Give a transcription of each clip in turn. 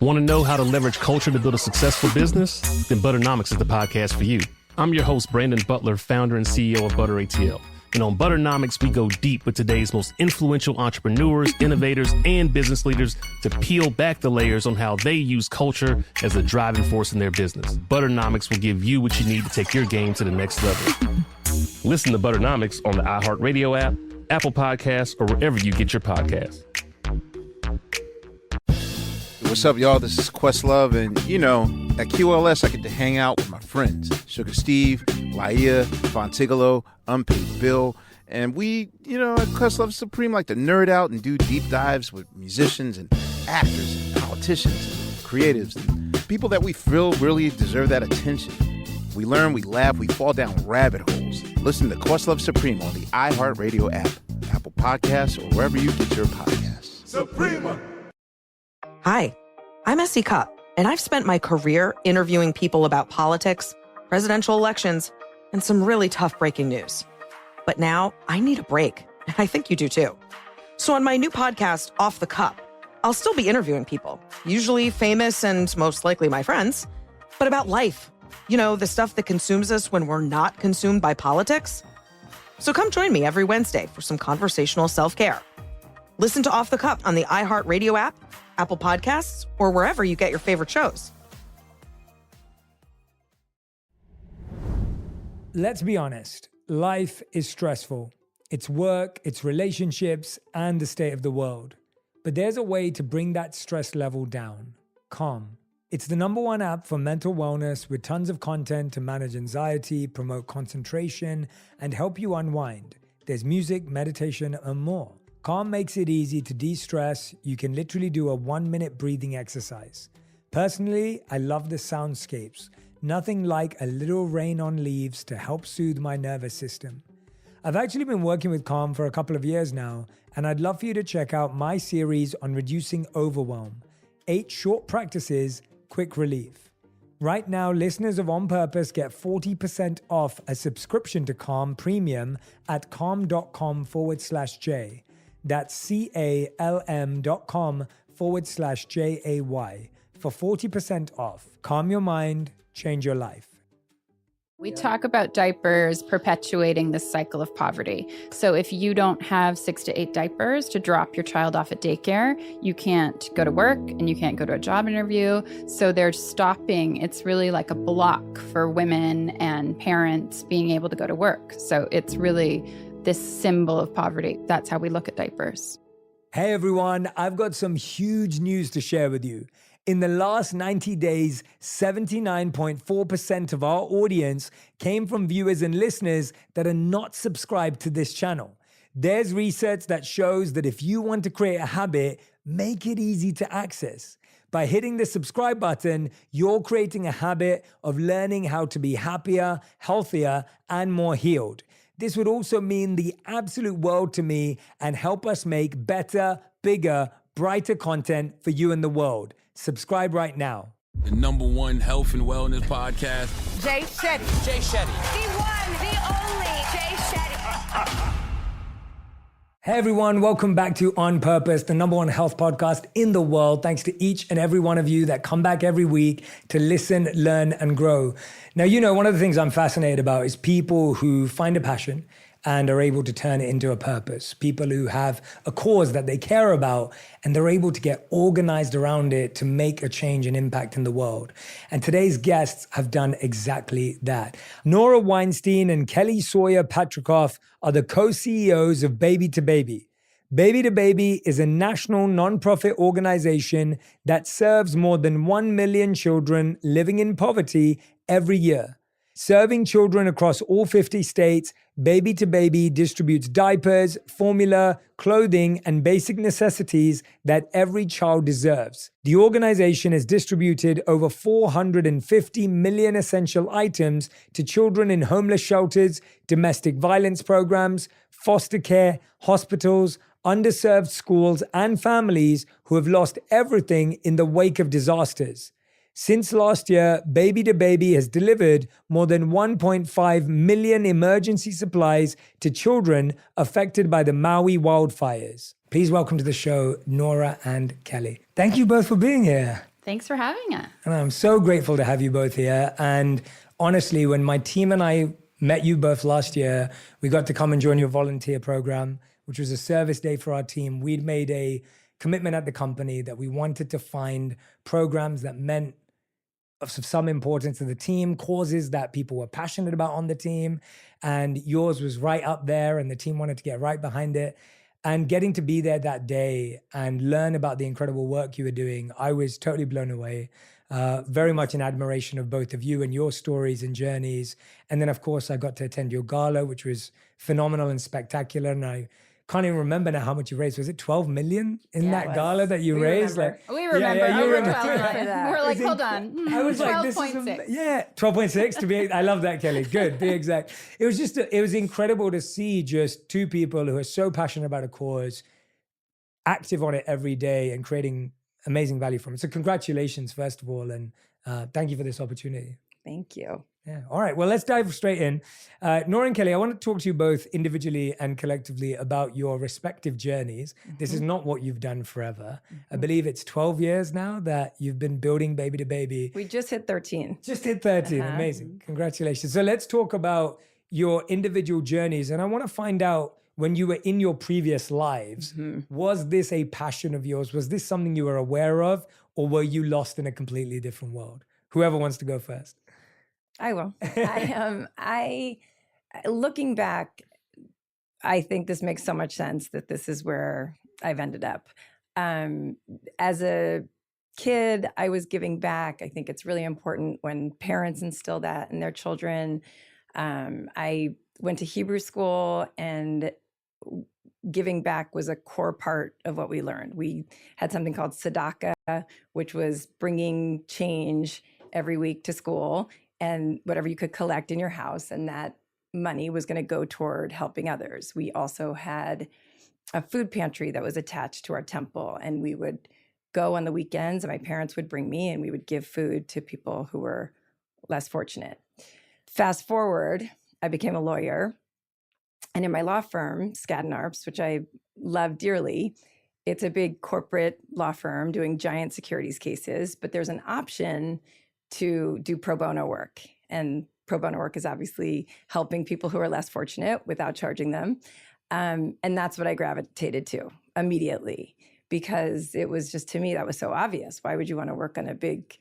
Want to know how to leverage culture to build a successful business? Then Butternomics is the podcast for you. I'm your host, Brandon Butler, founder and CEO of Butter ATL. And on Butternomics, we go deep with today's most influential entrepreneurs, innovators, and business leaders to peel back the layers on how they use culture as a driving force in their business. Butternomics will give you what you need to take your game to the next level. Listen to Butternomics on the iHeartRadio app, Apple Podcasts, or wherever you get your podcasts. What's up, y'all? This is Questlove, and at QLS, I get to hang out with my friends, Sugar Steve, Laia, Fontigolo, Unpaid Bill, and we, at Questlove Supreme, like to nerd out and do deep dives with musicians and actors and politicians and creatives and people that we feel really deserve that attention. We learn, we laugh, we fall down rabbit holes. Listen to Questlove Supreme on the iHeartRadio app, Apple Podcasts, or wherever you get your podcasts. Suprema! Hi, I'm Essie Cupp, and I've spent my career interviewing people about politics, presidential elections, and some really tough breaking news. But now I need a break, and I think you do too. So on my new podcast, Off the Cup, I'll still be interviewing people, usually famous and most likely my friends, but about life. The stuff that consumes us when we're not consumed by politics. So come join me every Wednesday for some conversational self-care. Listen to Off the Cup on the iHeartRadio app, Apple Podcasts, or wherever you get your favorite shows. Let's be honest. Life is stressful. It's work, it's relationships, and the state of the world. But there's a way to bring that stress level down. Calm. It's the #1 app for mental wellness with tons of content to manage anxiety, promote concentration, and help you unwind. There's music, meditation, and more. Calm makes it easy to de-stress. You can literally do a 1-minute breathing exercise. Personally, I love the soundscapes. Nothing like a little rain on leaves to help soothe my nervous system. I've actually been working with Calm for a couple of years now, and I'd love for you to check out my series on reducing overwhelm. 8 short practices, quick relief. Right now, listeners of On Purpose get 40% off a subscription to Calm Premium at calm.com/J. That's CALM.com/JAY for 40% off. Calm your mind, change your life. We talk about diapers perpetuating this cycle of poverty. So if you don't have 6 to 8 diapers to drop your child off at daycare, you can't go to work and you can't go to a job interview. So they're stopping. It's really like a block for women and parents being able to go to work. So it's really this symbol of poverty. That's how we look at diapers. Hey everyone, I've got some huge news to share with you. In the last 90 days, 79.4% of our audience came from viewers and listeners that are not subscribed to this channel. There's research that shows that if you want to create a habit, make it easy to access. By hitting the subscribe button, you're creating a habit of learning how to be happier, healthier, and more healed. This would also mean the absolute world to me and help us make better, bigger, brighter content for you and the world. Subscribe right now. The #1 health and wellness podcast. Jay Shetty. Jay Shetty. The one, the only Jay Shetty. Hey everyone, welcome back to On Purpose, the #1 health podcast in the world. Thanks to each and every one of you that come back every week to listen, learn, and grow. Now, one of the things I'm fascinated about is people who find a passion and are able to turn it into a purpose. People who have a cause that they care about and they're able to get organized around it to make a change and impact in the world. And today's guests have done exactly that. Nora Weinstein and Kelly Sawyer Patrikoff are the co-CEOs of Baby2Baby. Baby2Baby is a national nonprofit organization that serves more than 1 million children living in poverty every year. Serving children across all 50 states, Baby2Baby distributes diapers, formula, clothing, and basic necessities that every child deserves. The organization has distributed over 450 million essential items to children in homeless shelters, domestic violence programs, foster care, hospitals, underserved schools, and families who have lost everything in the wake of disasters. Since last year, Baby2Baby has delivered more than 1.5 million emergency supplies to children affected by the Maui wildfires. Please welcome to the show, Nora and Kelly. Thank you both for being here. Thanks for having us. And I'm so grateful to have you both here. And honestly, when my team and I met you both last year, we got to come and join your volunteer program, which was a service day for our team. We'd made a commitment at the company that we wanted to find programs that meant of some importance to the team, causes that people were passionate about on the team. And yours was right up there, and the team wanted to get right behind it. And getting to be there that day and learn about the incredible work you were doing, I was totally blown away. Very much in admiration of both of you and your stories and journeys. And then, of course, I got to attend your gala, which was phenomenal and spectacular. And I can't even remember now how much you raised. Was it 12 million in that gala that you raised? Remember. We remember. Yeah, you Over remember. 12 million. We're like, hold on. I was like, this is 12.6. 12.6 to be. I love that, Kelly. Good, be exact. It was just, it was incredible to see just two people who are so passionate about a cause, active on it every day and creating amazing value from it. So congratulations, first of all, and thank you for this opportunity. Thank you. Yeah. All right. Well, let's dive straight in. Nora and Kelly, I want to talk to you both individually and collectively about your respective journeys. This is not what you've done forever. I believe it's 12 years now that you've been building Baby2Baby. We just hit 13. Just hit 13. Amazing. Congratulations. So let's talk about your individual journeys. And I want to find out, when you were in your previous lives, was this a passion of yours? Was this something you were aware of, or were you lost in a completely different world? Whoever wants to go first. I will. Looking back, I think this makes so much sense that this is where I've ended up. As a kid, I was giving back. I think it's really important when parents instill that in their children. I went to Hebrew school, and giving back was a core part of what we learned. We had something called tzedakah, which was bringing change every week to school, and whatever you could collect in your house, and that money was going to go toward helping others. We also had a food pantry that was attached to our temple, and we would go on the weekends, and my parents would bring me, and we would give food to people who were less fortunate. Fast forward, I became a lawyer, and in my law firm, Skadden Arps, which I love dearly, it's a big corporate law firm doing giant securities cases, but there's an option to do pro bono work. And pro bono work is obviously helping people who are less fortunate without charging them. And that's what I gravitated to immediately, because it was just, to me, that was so obvious. Why would you want to work on a big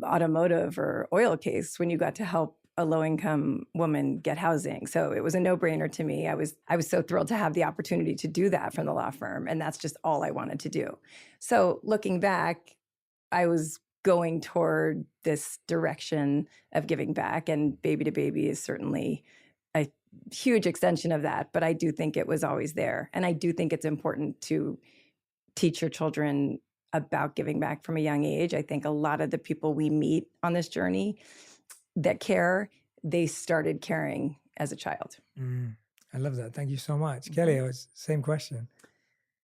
automotive or oil case when you got to help a low-income woman get housing? So it was a no-brainer to me. I was so thrilled to have the opportunity to do that from the law firm. And that's just all I wanted to do. So looking back, I was going toward this direction of giving back, and Baby2Baby is certainly a huge extension of that. But I do think it was always there. And I do think it's important to teach your children about giving back from a young age. I think a lot of the people we meet on this journey that care, they started caring as a child. I love that. Thank you so much. Kelly, it was same question.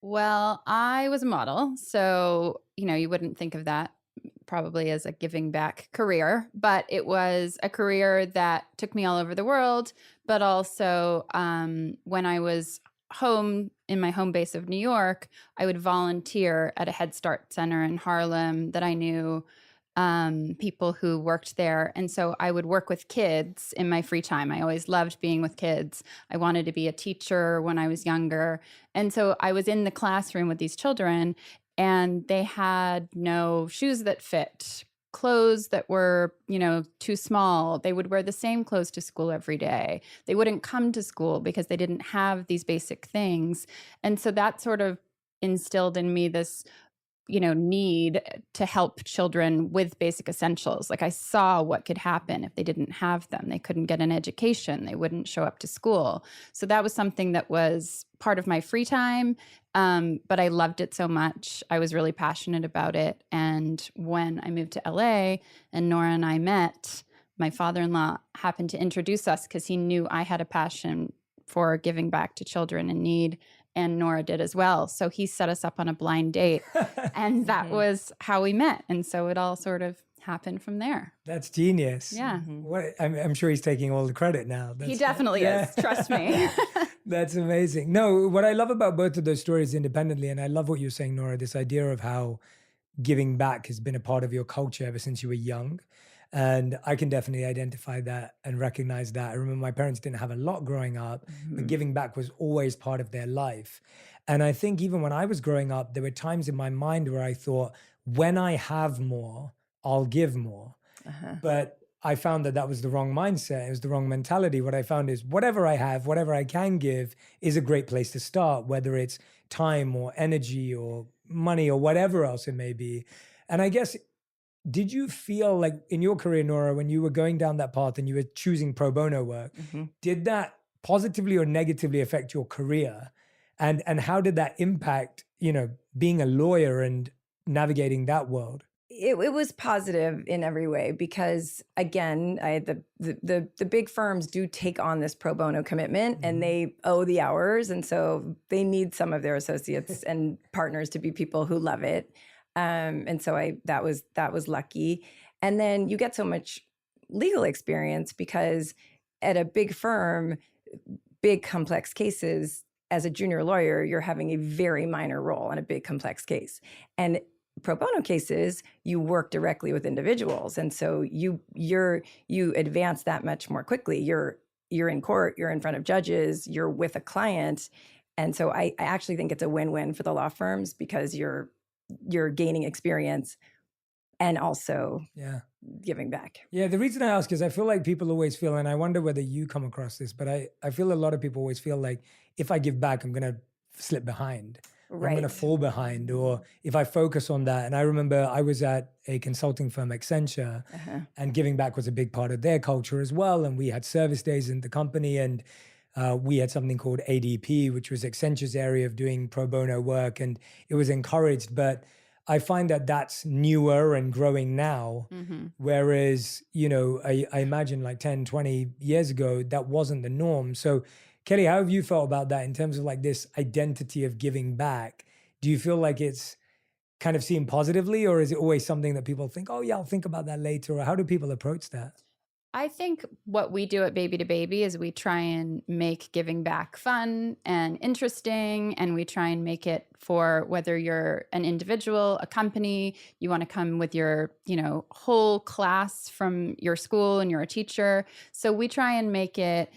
Well, I was a model, so, you wouldn't think of that probably as a giving back career, but it was a career that took me all over the world. But also when I was home in my home base of New York, I would volunteer at a Head Start center in Harlem that I knew people who worked there. And so I would work with kids in my free time. I always loved being with kids. I wanted to be a teacher when I was younger. And so I was in the classroom with these children, and they had no shoes that fit, clothes that were, too small. They would wear the same clothes to school every day. They wouldn't come to school because they didn't have these basic things. And so that sort of instilled in me this need to help children with basic essentials. Like, I saw what could happen if they didn't have them. They couldn't get an education. They wouldn't show up to school. So that was something that was part of my free time. But I loved it so much. I was really passionate about it. And when I moved to LA and Nora and I met, my father-in-law happened to introduce us because he knew I had a passion for giving back to children in need, and Nora did as well. So he set us up on a blind date, and that was how we met. And so it all sort of happened from there. That's genius. Yeah. I'm sure he's taking all the credit now. He definitely is. Trust me. That's amazing. No, what I love about both of those stories independently, and I love what you're saying, Nora, this idea of how giving back has been a part of your culture ever since you were young. And I can definitely identify that and recognize that. I remember my parents didn't have a lot growing up, but giving back was always part of their life. And I think even when I was growing up, there were times in my mind where I thought, when I have more, I'll give more. But I found that that was the wrong mindset. It was the wrong mentality. What I found is whatever I have, whatever I can give is a great place to start, whether it's time or energy or money or whatever else it may be. And I guess, did you feel like in your career, Nora, when you were going down that path and you were choosing pro bono work, did that positively or negatively affect your career? And how did that impact, being a lawyer and navigating that world? It was positive in every way because, again, the big firms do take on this pro bono commitment and they owe the hours. And so they need some of their associates and partners to be people who love it. And so that was lucky. And then you get so much legal experience because at a big firm, big complex cases, as a junior lawyer, you're having a very minor role in a big complex case. And pro bono cases, you work directly with individuals. And so you advance that much more quickly. You're in court, you're in front of judges, you're with a client. And so I actually think it's a win-win for the law firms because you're gaining experience and also giving back. Yeah, the reason I ask is I feel like people always feel, and I wonder whether you come across this, but I feel a lot of people always feel like if I give back, I'm going to slip behind. Right. I'm going to fall behind, or if I focus on that. And I remember I was at a consulting firm, Accenture, and giving back was a big part of their culture as well. And we had service days in the company, and we had something called ADP, which was Accenture's area of doing pro bono work, and it was encouraged. But I find that that's newer and growing now, whereas, I imagine like 10, 20 years ago, that wasn't the norm. So Kelly, how have you felt about that in terms of like this identity of giving back? Do you feel like it's kind of seen positively, or is it always something that people think, oh yeah, I'll think about that later? Or how do people approach that? I think what we do at Baby2Baby is we try and make giving back fun and interesting, and we try and make it for whether you're an individual, a company, you want to come with your, whole class from your school and you're a teacher. So we try and make it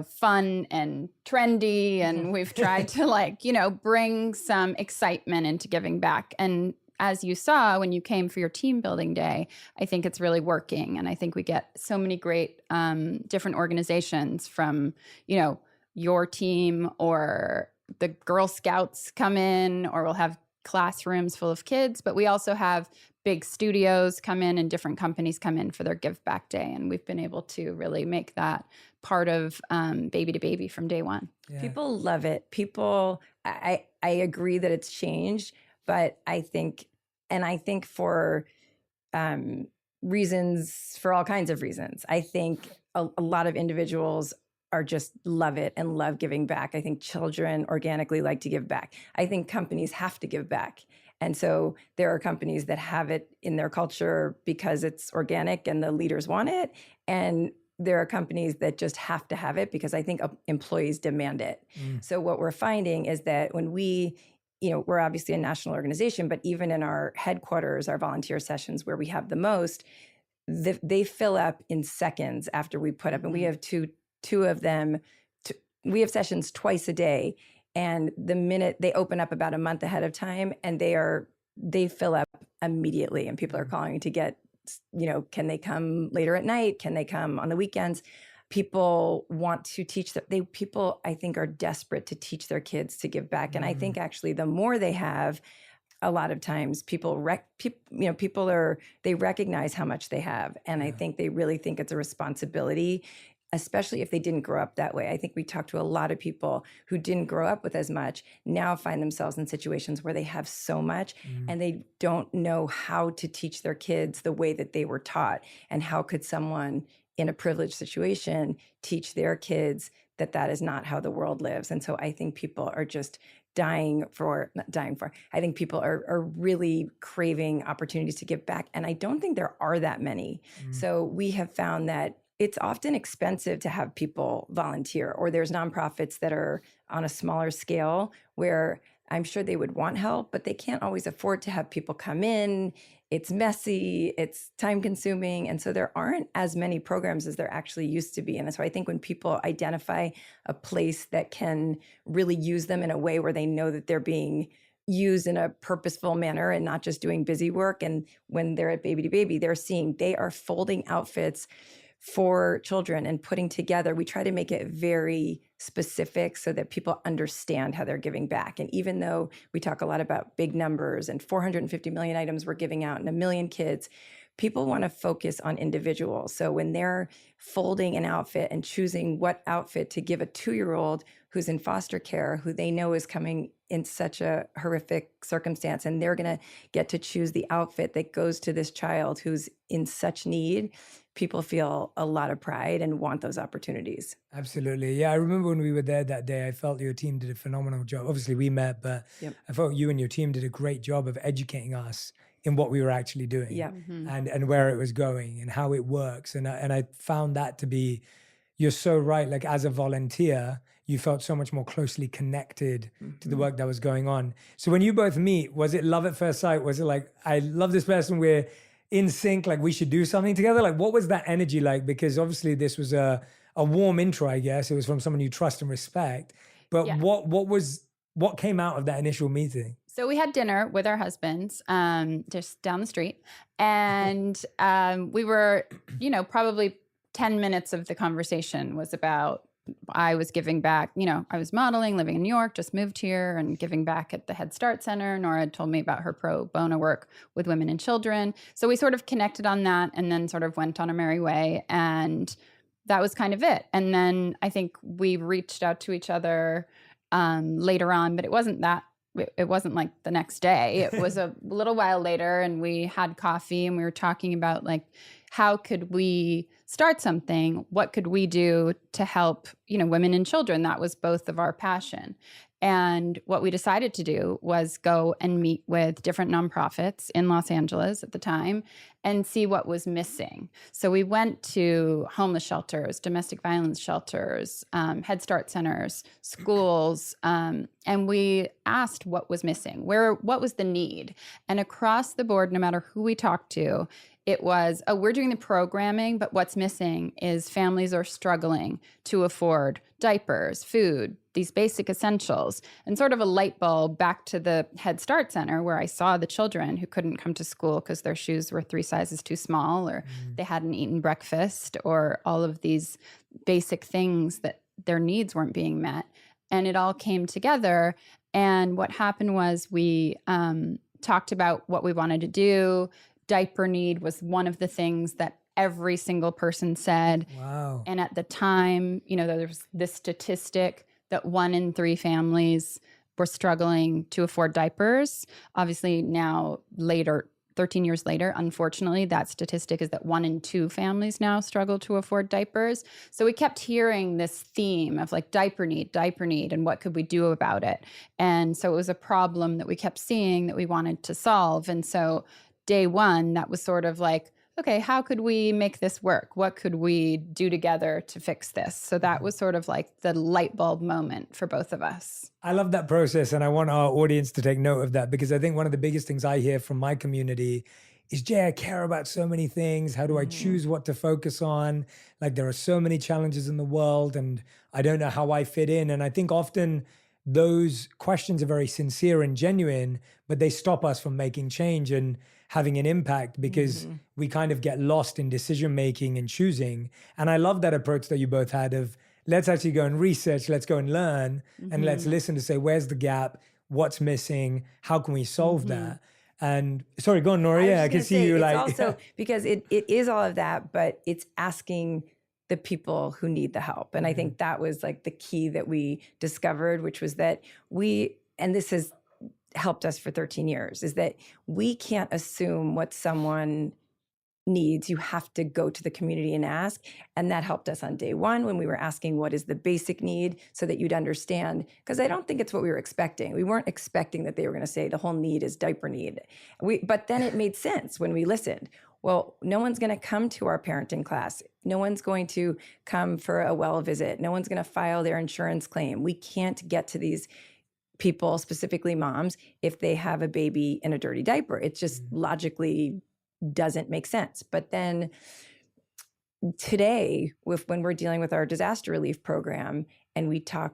fun and trendy. And we've tried to bring some excitement into giving back. And as you saw when you came for your team building day, I think it's really working. And I think we get so many great different organizations from, your team, or the Girl Scouts come in, or we'll have classrooms full of kids. But we also have big studios come in and different companies come in for their Give Back Day. And we've been able to really make that part of Baby2Baby from day one. Yeah. People love it. I agree that it's changed, but I think for reasons, for all kinds of reasons, I think a lot of individuals are just love it and love giving back. I think children organically like to give back. I think companies have to give back. And so there are companies that have it in their culture because it's organic and the leaders want it. And there are companies that just have to have it because I think employees demand it. So what we're finding is that when we're obviously a national organization, but even in our headquarters, our volunteer sessions where we have the most, they fill up in seconds after we put up. And we have two of them. We have sessions twice a day. And the minute they open up about a month ahead of time, and they fill up immediately. And people are calling to get, can they come later at night? Can they come on the weekends? People want to teach people, I think, are desperate to teach their kids to give back. And I think actually the more they have, a lot of times people they recognize how much they have. And I think they really think it's a responsibility, especially if they didn't grow up that way. I think we talked to a lot of people who didn't grow up with as much, now find themselves in situations where they have so much and they don't know how to teach their kids the way that they were taught. And how could someone in a privileged situation teach their kids that is not how the world lives? And so I think people are just I think people are really craving opportunities to give back. And I don't think there are that many. So we have found that it's often expensive to have people volunteer, or there's nonprofits that are on a smaller scale where I'm sure they would want help, but they can't always afford to have people come in. It's messy, it's time consuming. And so there aren't as many programs as there actually used to be. And so I think when people identify a place that can really use them in a way where they know that they're being used in a purposeful manner and not just doing busy work. And when they're at Baby2Baby, they're seeing they are folding outfits for children and putting together. We try to make it very specific so that people understand how they're giving back. And even though we talk a lot about big numbers and 450 million items we're giving out and 1 million kids, people want to focus on individuals. So when they're folding an outfit and choosing what outfit to give a 2-year-old who's in foster care, who they know is coming in such a horrific circumstance, and they're going to get to choose the outfit that goes to this child who's in such need, people feel a lot of pride and want those opportunities. Absolutely. Yeah, I remember when we were there that day, I felt your team did a phenomenal job. Obviously, we met, but I felt you and your team did a great job of educating us in what we were actually doing and where it was going and how it works. And I found that to be, you're so right. Like as a volunteer, you felt so much more closely connected to the work that was going on. So when you both meet, was it love at first sight? Was it like, I love this person, we're in sync, like we should do something together? Like what was that energy like? Because obviously this was a warm intro, I guess. It was from someone you trust and respect. But what came out of that initial meeting? So we had dinner with our husbands just down the street. And we were, probably 10 minutes of the conversation was about, I was giving back, I was modeling, living in New York, just moved here and giving back at the Head Start Center. Nora had told me about her pro bono work with women and children. So we sort of connected on that and then sort of went on our merry way. And that was kind of it. And then I think we reached out to each other later on, but it wasn't like the next day. It was a little while later, and we had coffee and we were talking about like, how could we start something? What could we do to help, women and children? That was both of our passion. And what we decided to do was go and meet with different nonprofits in Los Angeles at the time and see what was missing. So we went to homeless shelters, domestic violence shelters, Head Start centers, schools, and we asked what was missing, what was the need. And across the board, no matter who we talked to, it was, we're doing the programming, but what's missing is families are struggling to afford diapers, food, these basic essentials, and sort of a light bulb back to the Head Start Center where I saw the children who couldn't come to school because their shoes were 3 sizes too small, or they hadn't eaten breakfast, or all of these basic things that their needs weren't being met. And it all came together. And what happened was we talked about what we wanted to do. Diaper need was one of the things that every single person said. Wow. And at the time, there was this statistic that 1 in 3 families were struggling to afford diapers. Obviously now later, 13 years later, unfortunately, that statistic is that 1 in 2 families now struggle to afford diapers. So we kept hearing this theme of like diaper need, and what could we do about it? And so it was a problem that we kept seeing that we wanted to solve. And so day one, that was sort of like, okay, how could we make this work? What could we do together to fix this? So that was sort of like the light bulb moment for both of us. I love that process, and I want our audience to take note of that, because I think one of the biggest things I hear from my community is, Jay, I care about so many things. How do I choose what to focus on? Like there are so many challenges in the world and I don't know how I fit in. And I think often those questions are very sincere and genuine, but they stop us from making change and having an impact, because we kind of get lost in decision-making and choosing. And I love that approach that you both had of, let's actually go and research, let's go and learn, and let's listen to say, where's the gap? What's missing? How can we solve that? And sorry, go on, Nora. Yeah, I can see you like. Also, because it is all of that, but it's asking the people who need the help. And I think that was like the key that we discovered, which was that and this has helped us for 13 years, is that we can't assume what someone needs. You have to go to the community and ask. And that helped us on day one when we were asking what is the basic need, so that you'd understand, because I don't think it's what we were expecting. We weren't expecting that they were going to say the whole need is diaper need. But then it made sense when we listened. Well, no one's going to come to our parenting class. No one's going to come for a well visit. No one's going to file their insurance claim. We can't get to these people, specifically moms, if they have a baby in a dirty diaper. It just logically doesn't make sense. But then today, when we're dealing with our disaster relief program, and our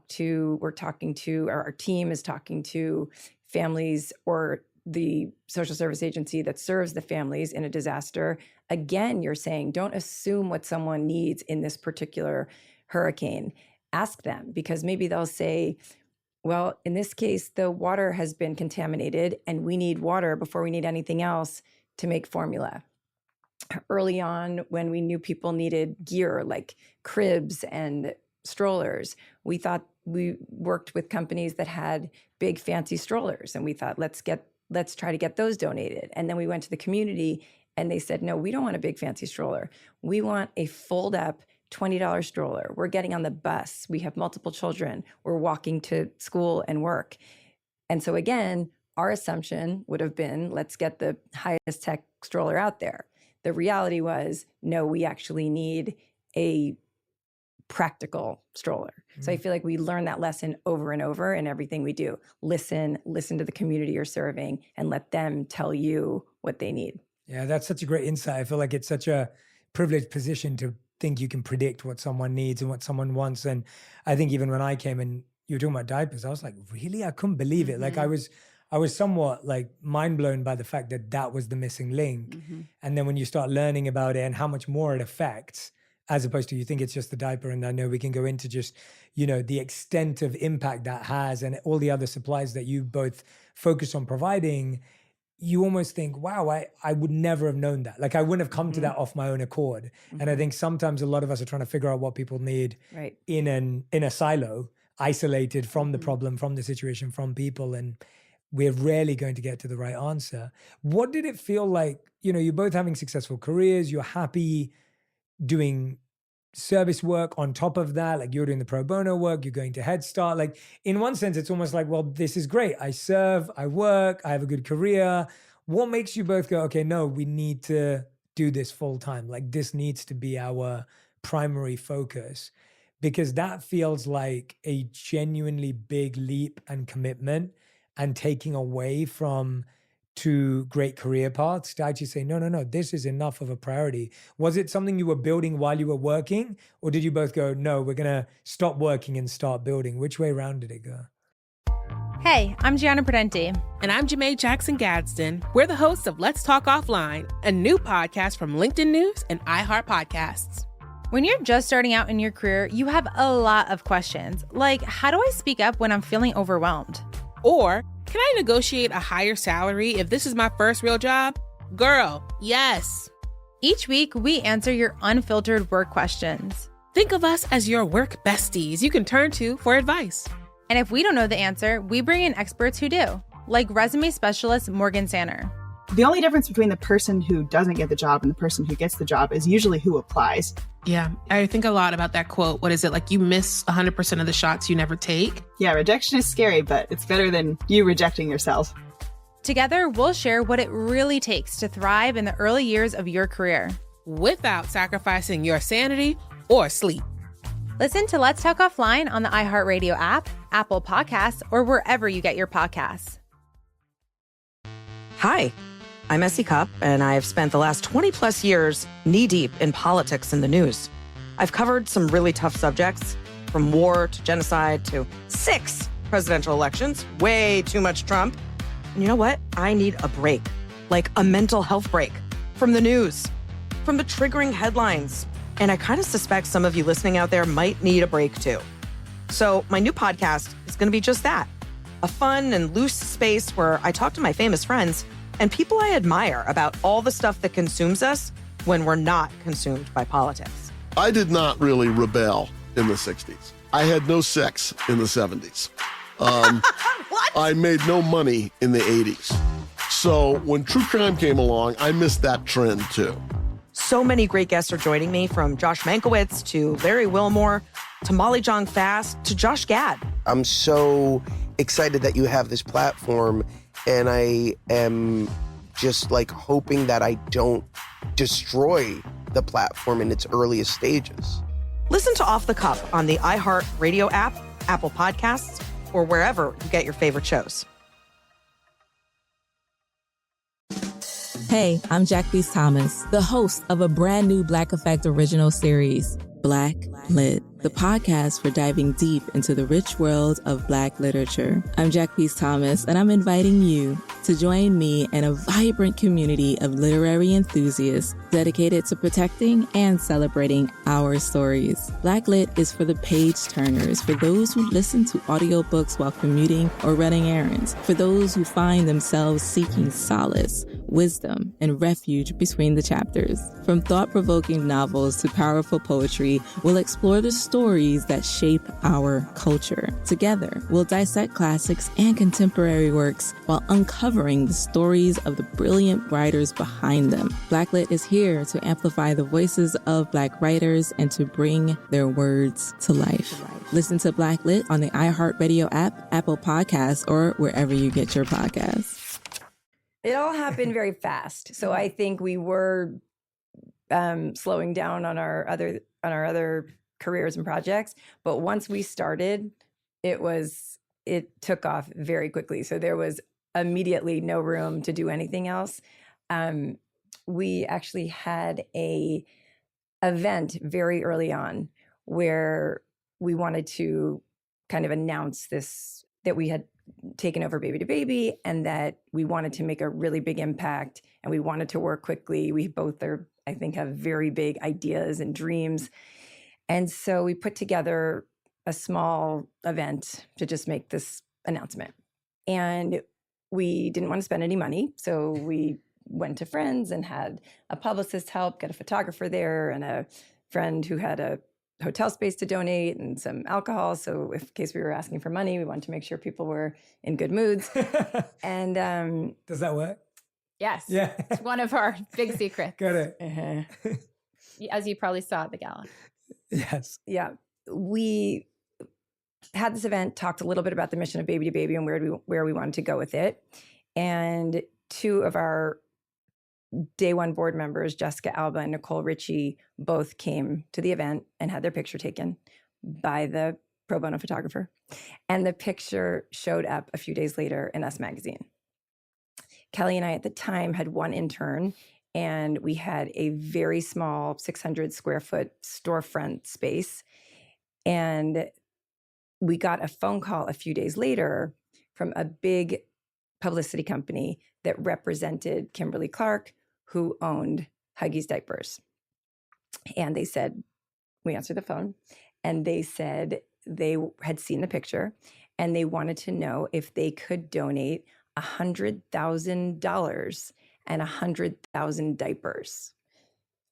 team is talking to families or the social service agency that serves the families in a disaster, again, you're saying, don't assume what someone needs in this particular hurricane. Ask them, because maybe they'll say, well, in this case, the water has been contaminated and we need water before we need anything else to make formula. Early on, when we knew people needed gear like cribs and strollers, we worked with companies that had big fancy strollers, and we thought, let's try to get those donated. And then we went to the community and they said, no, we don't want a big fancy stroller. We want a fold up $20 stroller. We're getting on the bus. We have multiple children. We're walking to school and work. And so again, our assumption would have been, let's get the highest tech stroller out there. The reality was, no, we actually need a practical stroller. So I feel like we learn that lesson over and over in everything we do. Listen to the community you're serving and let them tell you what they need. Yeah, that's such a great insight. I feel like it's such a privileged position to think you can predict what someone needs and what someone wants. And I think even when I came and you were talking about diapers, I was like, really? I couldn't believe it. Like I was somewhat like mind blown by the fact that was the missing link. And then when you start learning about it and how much more it affects, as opposed to you think it's just the diaper, and I know we can go into just, the extent of impact that has and all the other supplies that you both focus on providing, you almost think, wow, I would never have known that. Like I wouldn't have come to that off my own accord. And I think sometimes a lot of us are trying to figure out what people need in a silo, isolated from the problem, from the situation, from people, and we're rarely going to get to the right answer. What did it feel like? You're both having successful careers, you're happy doing service work on top of that, like you're doing the pro bono work, you're going to Head Start. Like in one sense, it's almost like, well, this is great. I serve, I work, I have a good career. What makes you both go, okay, no, we need to do this full time. Like this needs to be our primary focus, because that feels like a genuinely big leap and commitment and taking away from two great career paths to actually say, no, this is enough of a priority. Was it something you were building while you were working, or did you both go, no, we're going to stop working and start building? Which way around did it go? Hey, I'm Gianna Prudenti. And I'm Jamae Jackson Gadsden. We're the hosts of Let's Talk Offline, a new podcast from LinkedIn News and iHeart Podcasts. When you're just starting out in your career, you have a lot of questions, like how do I speak up when I'm feeling overwhelmed? Or, can I negotiate a higher salary if this is my first real job? Girl, yes. Each week, we answer your unfiltered work questions. Think of us as your work besties you can turn to for advice. And if we don't know the answer, we bring in experts who do, like resume specialist Morgan Sanner. The only difference between the person who doesn't get the job and the person who gets the job is usually who applies. Yeah, I think a lot about that quote. What is it? Like you miss 100% of the shots you never take? Yeah, rejection is scary, but it's better than you rejecting yourself. Together, we'll share what it really takes to thrive in the early years of your career, without sacrificing your sanity or sleep. Listen to Let's Talk Offline on the iHeartRadio app, Apple Podcasts, or wherever you get your podcasts. Hi, I'm Essie Cupp, and I've spent the last 20 plus years knee-deep in politics and the news. I've covered some really tough subjects, from war to genocide to 6 presidential elections, way too much Trump. And you know what? I need a break, like a mental health break from the news, from the triggering headlines. And I kind of suspect some of you listening out there might need a break too. So my new podcast is going to be just that, a fun and loose space where I talk to my famous friends and people I admire about all the stuff that consumes us when we're not consumed by politics. I did not really rebel in the 60s. I had no sex in the 70s. What? I made no money in the 80s. So when true crime came along, I missed that trend too. So many great guests are joining me, from Josh Mankiewicz to Larry Wilmore to Molly Jong-Fast to Josh Gad. I'm so excited that you have this platform, and I am just like hoping that I don't destroy the platform in its earliest stages. Listen to Off the Cuff on the iHeart Radio app, Apple Podcasts, or wherever you get your favorite shows. Hey, I'm Jack Beast Thomas, the host of a brand new Black Effect original series, Black Lit, the podcast for diving deep into the rich world of Black literature. I'm Jack Beast Thomas, and I'm inviting you to join me in a vibrant community of literary enthusiasts dedicated to protecting and celebrating our stories. Black Lit is for the page turners, for those who listen to audiobooks while commuting or running errands, for those who find themselves seeking solace, wisdom, and refuge between the chapters. From thought-provoking novels to powerful poetry, we'll explore the stories that shape our culture. Together, we'll dissect classics and contemporary works while uncovering the stories of the brilliant writers behind them. Blacklit is here to amplify the voices of Black writers and to bring their words to life. Listen to Blacklit on the iHeartRadio app, Apple Podcasts, or wherever you get your podcasts. It all happened very fast. So I think we were slowing down on our other careers and projects. But once we started, it took off very quickly. So there was immediately no room to do anything else. We actually had a event very early on where we wanted to kind of announce this, that we had taken over Baby2Baby and that we wanted to make a really big impact and we wanted to work quickly. We both I think, have very big ideas and dreams. And so we put together a small event to just make this announcement. And we didn't want to spend any money. So we went to friends and had a publicist help, got a photographer there and a friend who had a hotel space to donate and some alcohol. So in case we were asking for money, we wanted to make sure people were in good moods. And does that work? Yes. Yeah. It's one of our big secrets. Got it. Uh-huh. As you probably saw at the gala. Yes. Yeah. We had this event, talked a little bit about the mission of Baby2Baby and where we wanted to go with it. And two of our day one board members, Jessica Alba and Nicole Ritchie, both came to the event and had their picture taken by the pro bono photographer. And the picture showed up a few days later in Us Magazine. Kelly and I at the time had one intern, and we had a very small 600 square foot storefront space. And we got a phone call a few days later from a big publicity company that represented Kimberly Clark, who owned Huggies Diapers. And they said, we answered the phone, and they said they had seen the picture and they wanted to know if they could donate $100,000 and 100,000 diapers.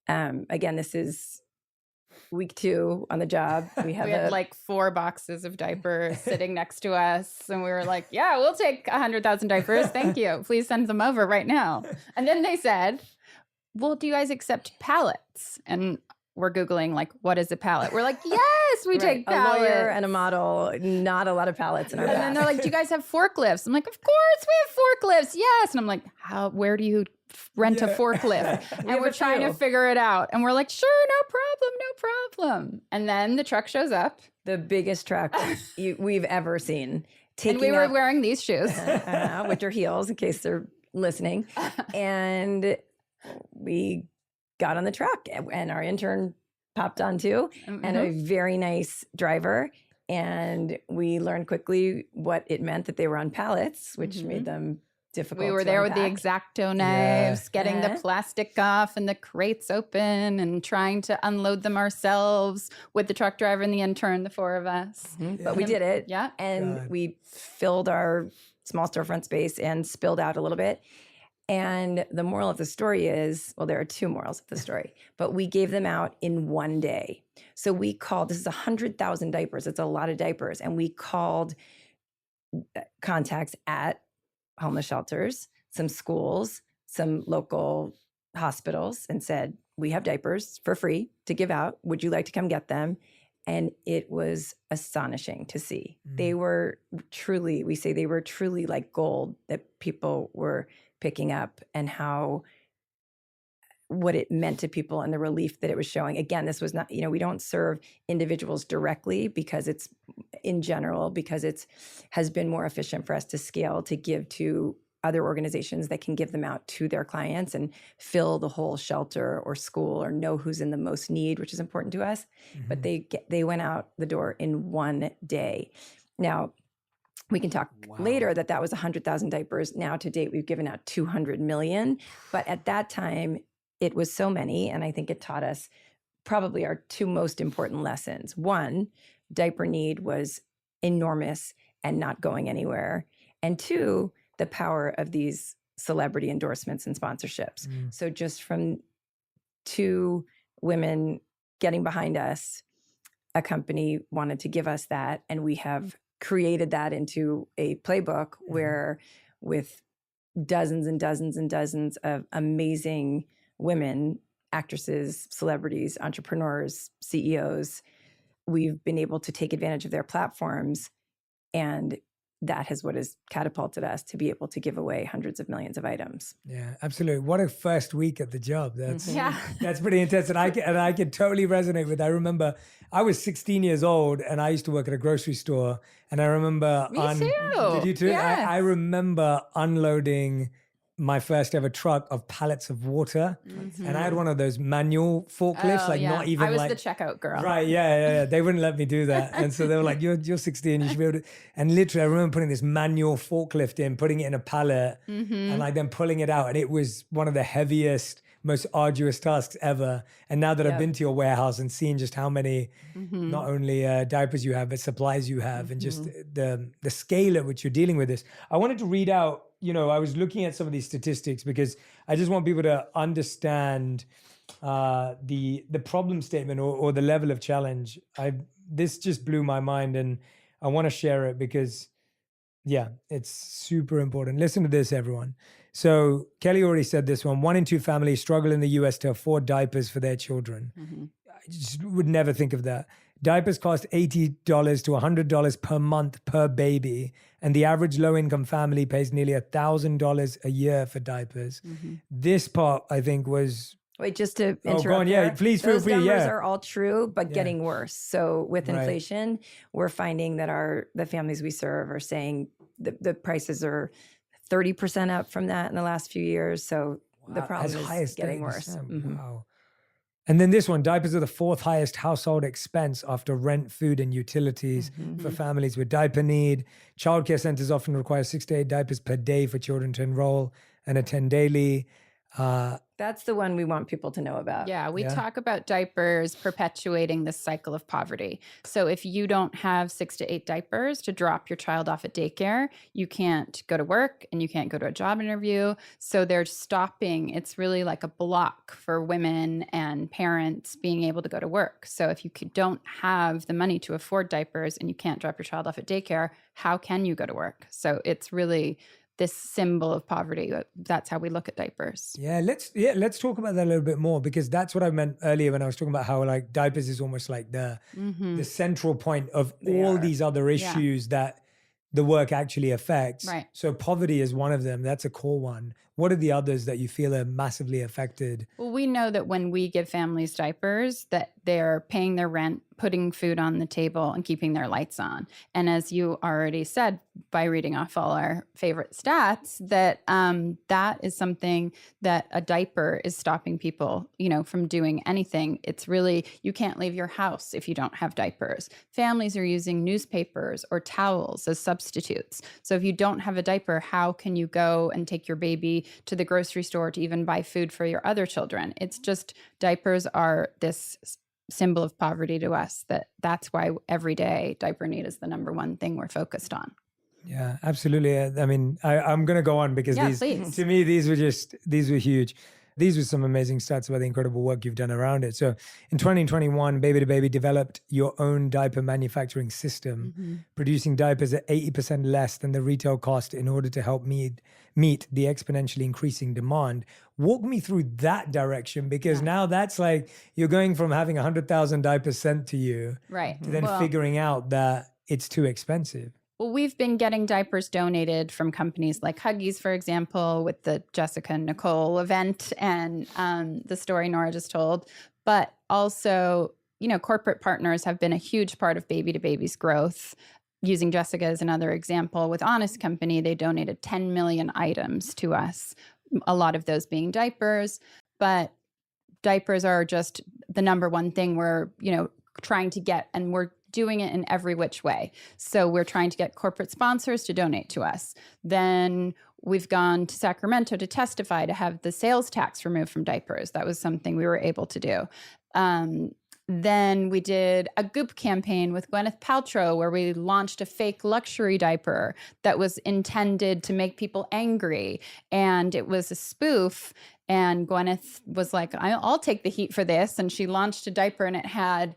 Again, this is week 2 on the job. We had like 4 boxes of diapers sitting next to us. And we were like, yeah, we'll take 100,000 diapers. Thank you. Please send them over right now. And then they said, well, do you guys accept pallets? And we're Googling, like, what is a pallet? We're like, yes, we take pallets. A lawyer and a model, not a lot of pallets in our And back. then they're like, do you guys have forklifts? I'm like, of course we have forklifts. Yes. And I'm like, where do you rent a forklift? And we're trying to figure it out. And we're like, sure, no problem. And then the truck shows up. The biggest truck we've ever seen. And we were wearing these shoes. Which are heels, in case they're listening. And we got on the truck, and our intern popped on too, and a very nice driver. And we learned quickly what it meant that they were on pallets, which made them difficult. We were there with the X-Acto knives, getting the plastic off and the crates open and trying to unload them ourselves with the truck driver and the intern, the 4 of us. But we did it. Yeah. And we filled our small storefront space and spilled out a little bit. And the moral of the story is, well, there are 2 morals of the story, but we gave them out in one day. So we called, this is 100,000 diapers. It's a lot of diapers. And we called contacts at homeless shelters, some schools, some local hospitals, and said, we have diapers for free to give out. Would you like to come get them? And it was astonishing to see. They were truly, we say they were truly like gold that people were picking up, and how what it meant to people and the relief that it was showing. Again, this was not, we don't serve individuals directly because it's has been more efficient for us to scale to give to other organizations that can give them out to their clients and fill the whole shelter or school or know who's in the most need, which is important to us. Mm-hmm. But they went out the door in one day. Now, we can talk later that was 100,000 diapers. Now to date, we've given out 200 million. But at that time, it was so many. And I think it taught us probably our two most important lessons. One, diaper need was enormous and not going anywhere. And two, the power of these celebrity endorsements and sponsorships. So just from two women getting behind us, a company wanted to give us that. And we have created that into a playbook where with dozens and dozens and dozens of amazing women, actresses, celebrities, entrepreneurs, CEOs, we've been able to take advantage of their platforms. And that is what has catapulted us to be able to give away hundreds of millions of items. Yeah, absolutely. What a first week at the job. That's pretty intense. And I can totally resonate with. I remember I was 16 years old and I used to work at a grocery store. And I remember Me too. Did you too? Yes. I remember unloading my first ever truck of pallets of water. Mm-hmm. And I had one of those manual forklifts, not even I was like the checkout girl. Right, yeah. They wouldn't let me do that. And so they were like, you're 16, you should be able to. And literally, I remember putting this manual forklift in, putting it in a pallet, and like then pulling it out. And it was one of the heaviest, most arduous tasks ever. And now that I've been to your warehouse and seen just how many, not only diapers you have, but supplies you have, and just the scale at which you're dealing with this, I wanted to read out, I was looking at some of these statistics because I just want people to understand the problem statement or the level of challenge. This just blew my mind, and I want to share it because, it's super important. Listen to this, everyone. So Kelly already said this one. 1 in 2 families struggle in the US to afford diapers for their children. I just would never think of that. Diapers cost $80 to $100 per month per baby, and the average low-income family pays nearly $1,000 a year for diapers. This part, I think, was... Wait, just to interrupt. Go on, please feel free. Those numbers are all true, but getting worse. So with inflation, we're finding that the families we serve are saying the prices are 30% up from that in the last few years. So the problem is getting worse. Wow. And then this one, diapers are the 4th highest household expense after rent, food, and utilities for families with diaper need. Childcare centers often require 6 to 8 diapers per day for children to enroll and attend daily. That's the one we want people to know about. Yeah, we talk about diapers perpetuating this cycle of poverty. So if you don't have 6 to 8 diapers to drop your child off at daycare, you can't go to work and you can't go to a job interview. So they're stopping. It's really like a block for women and parents being able to go to work. So if you don't have the money to afford diapers and you can't drop your child off at daycare, how can you go to work? So it's really this symbol of poverty. That's how we look at diapers. Let's talk about that a little bit more, because that's what I meant earlier when I was talking about how like diapers is almost like the central point of all these other issues that the work actually affects. Right. So poverty is one of them. That's a core one. What are the others that you feel are massively affected? Well, we know that when we give families diapers, that they're paying their rent, putting food on the table, and keeping their lights on. And as you already said, by reading off all our favorite stats, that that is something that a diaper is stopping people, from doing anything. It's really, you can't leave your house if you don't have diapers. Families are using newspapers or towels as substitutes. So if you don't have a diaper, how can you go and take your baby to the grocery store to even buy food for your other children? It's just, diapers are this symbol of poverty to us. That's why every day diaper need is the number one thing we're focused on. Yeah, absolutely. I mean, I'm going to go on because to me, these were huge. These were some amazing stats about the incredible work you've done around it. So in 2021, Baby2Baby developed your own diaper manufacturing system, producing diapers at 80% less than the retail cost in order to help meet the exponentially increasing demand. Walk me through that direction, because now that's like you're going from having 100,000 diapers sent to you to then figuring out that it's too expensive. Well, we've been getting diapers donated from companies like Huggies, for example, with the Jessica and Nicole event and the story Nora just told. But also, corporate partners have been a huge part of Baby2Baby's growth. Using Jessica as another example, with Honest Company, they donated 10 million items to us, a lot of those being diapers. But diapers are just the number one thing we're, trying to get, and we're doing it in every which way. So we're trying to get corporate sponsors to donate to us. Then we've gone to Sacramento to testify to have the sales tax removed from diapers. That was something we were able to do. Then we did a Goop campaign with Gwyneth Paltrow where we launched a fake luxury diaper that was intended to make people angry. And it was a spoof. And Gwyneth was like, I'll take the heat for this. And she launched a diaper and it had,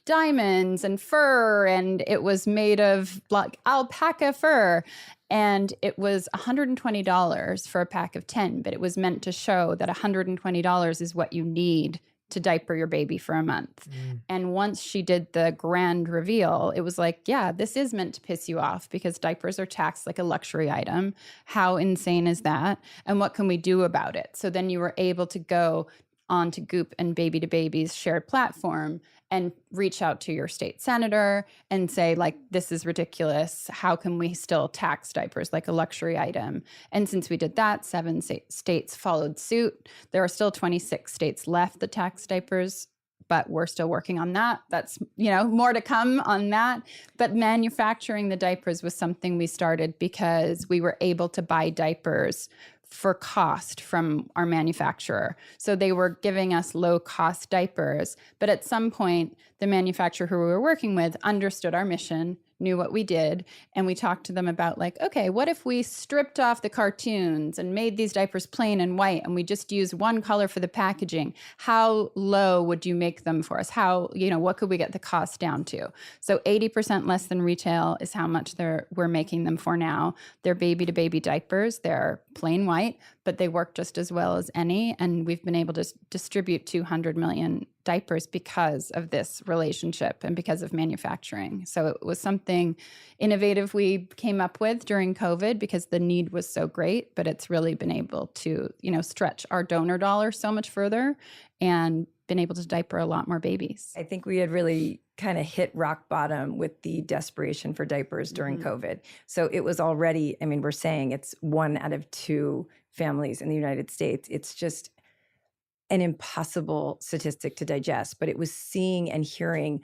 diamonds and fur. And it was made of like alpaca fur. And it was $120 for a pack of 10. But it was meant to show that $120 is what you need to diaper your baby for a month. And once she did the grand reveal, it was like, yeah, this is meant to piss you off because diapers are taxed like a luxury item. How insane is that? And what can we do about it? So then you were able to go onto Goop and Baby2Baby's shared platform and reach out to your state senator and say, like, this is ridiculous. How can we still tax diapers like a luxury item? And since we did that, 7 states followed suit. There are still 26 states left that tax diapers, but we're still working on that. That's, more to come on that. But manufacturing the diapers was something we started because we were able to buy diapers for cost from our manufacturer. So they were giving us low-cost diapers. But at some point, the manufacturer who we were working with understood our mission, knew what we did, and we talked to them about like, okay, what if we stripped off the cartoons and made these diapers plain and white and we just used one color for the packaging? How low would you make them for us? How, what could we get the cost down to? So 80% less than retail is how much we're making them for now. They're Baby2Baby diapers. They're plain white, but they work just as well as any. And we've been able to distribute 200 million diapers because of this relationship and because of manufacturing. So it was something innovative we came up with during COVID because the need was so great, but it's really been able to, stretch our donor dollar so much further and been able to diaper a lot more babies. I think we had really kind of hit rock bottom with the desperation for diapers during COVID. So it was already, we're saying it's 1 out of 2 families in the United States. It's just an impossible statistic to digest, but it was seeing and hearing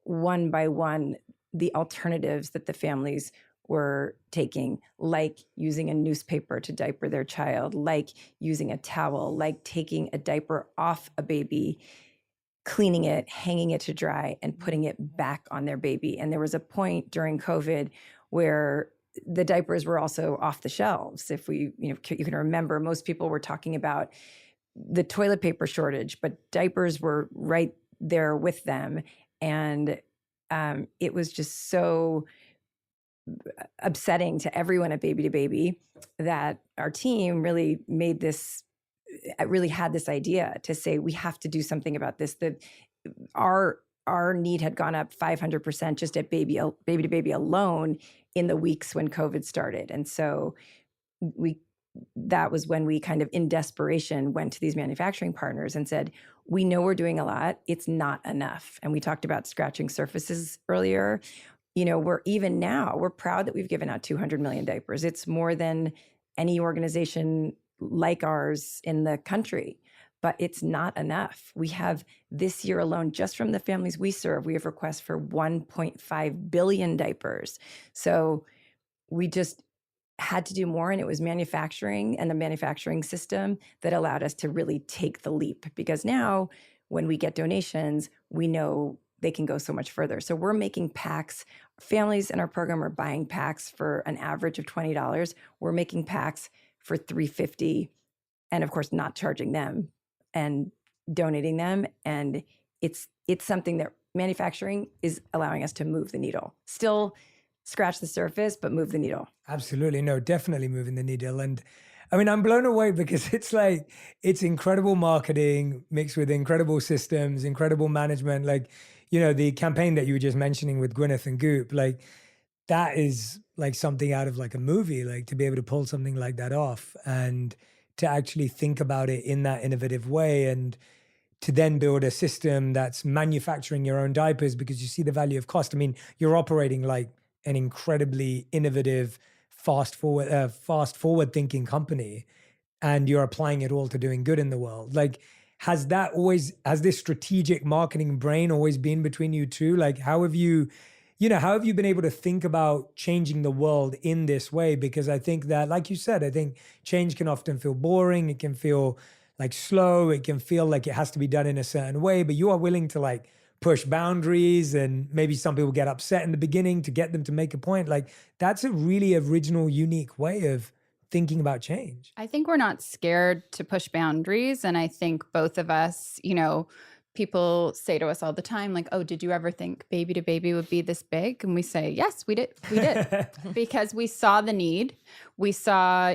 one by one the alternatives that the families were taking, like using a newspaper to diaper their child, like using a towel, like taking a diaper off a baby, cleaning it, hanging it to dry, and putting it back on their baby. And there was a point during COVID where the diapers were also off the shelves. If you can remember, most people were talking about the toilet paper shortage, but diapers were right there with them. And it was just so upsetting to everyone at Baby2Baby that our team really had this idea to say, we have to do something about this. Our need had gone up 500% just at Baby2Baby alone in the weeks when COVID started. And so that was when we kind of in desperation went to these manufacturing partners and said, we know we're doing a lot. It's not enough. And we talked about scratching surfaces earlier. We're proud that we've given out 200 million diapers. It's more than any organization like ours in the country, but it's not enough. We have this year alone, just from the families we serve, we have requests for 1.5 billion diapers. So we just had to do more, and it was manufacturing and the manufacturing system that allowed us to really take the leap, because now when we get donations, we know they can go so much further. So we're making packs. Families in our program are buying packs for an average of $20. We're making packs for $3.50, and of course not charging them and donating them. And it's something that manufacturing is allowing us to move the needle. Still scratch the surface, but move the needle. Absolutely. No, definitely moving the needle. And I'm blown away because it's incredible marketing mixed with incredible systems, incredible management. The campaign that you were just mentioning with Gwyneth and Goop, that is like something out of like a movie, like to be able to pull something like that off and to actually think about it in that innovative way, and to then build a system that's manufacturing your own diapers because you see the value of cost. I mean, you're operating like an incredibly innovative, fast forward thinking company, and you're applying it all to doing good in the world. Like, has this strategic marketing brain always been between you two? Like, how have you been able to think about changing the world in this way? Because I think that, like you said, I think change can often feel boring. It can feel like slow. It can feel like it has to be done in a certain way, but you are willing to like push boundaries, and maybe some people get upset in the beginning to get them to make a point. Like, that's a really original, unique way of thinking about change. I think we're not scared to push boundaries. And I think both of us, people say to us all the time, like, oh, did you ever think Baby2Baby would be this big? And we say, yes, we did. We did. Because we saw the need. We saw,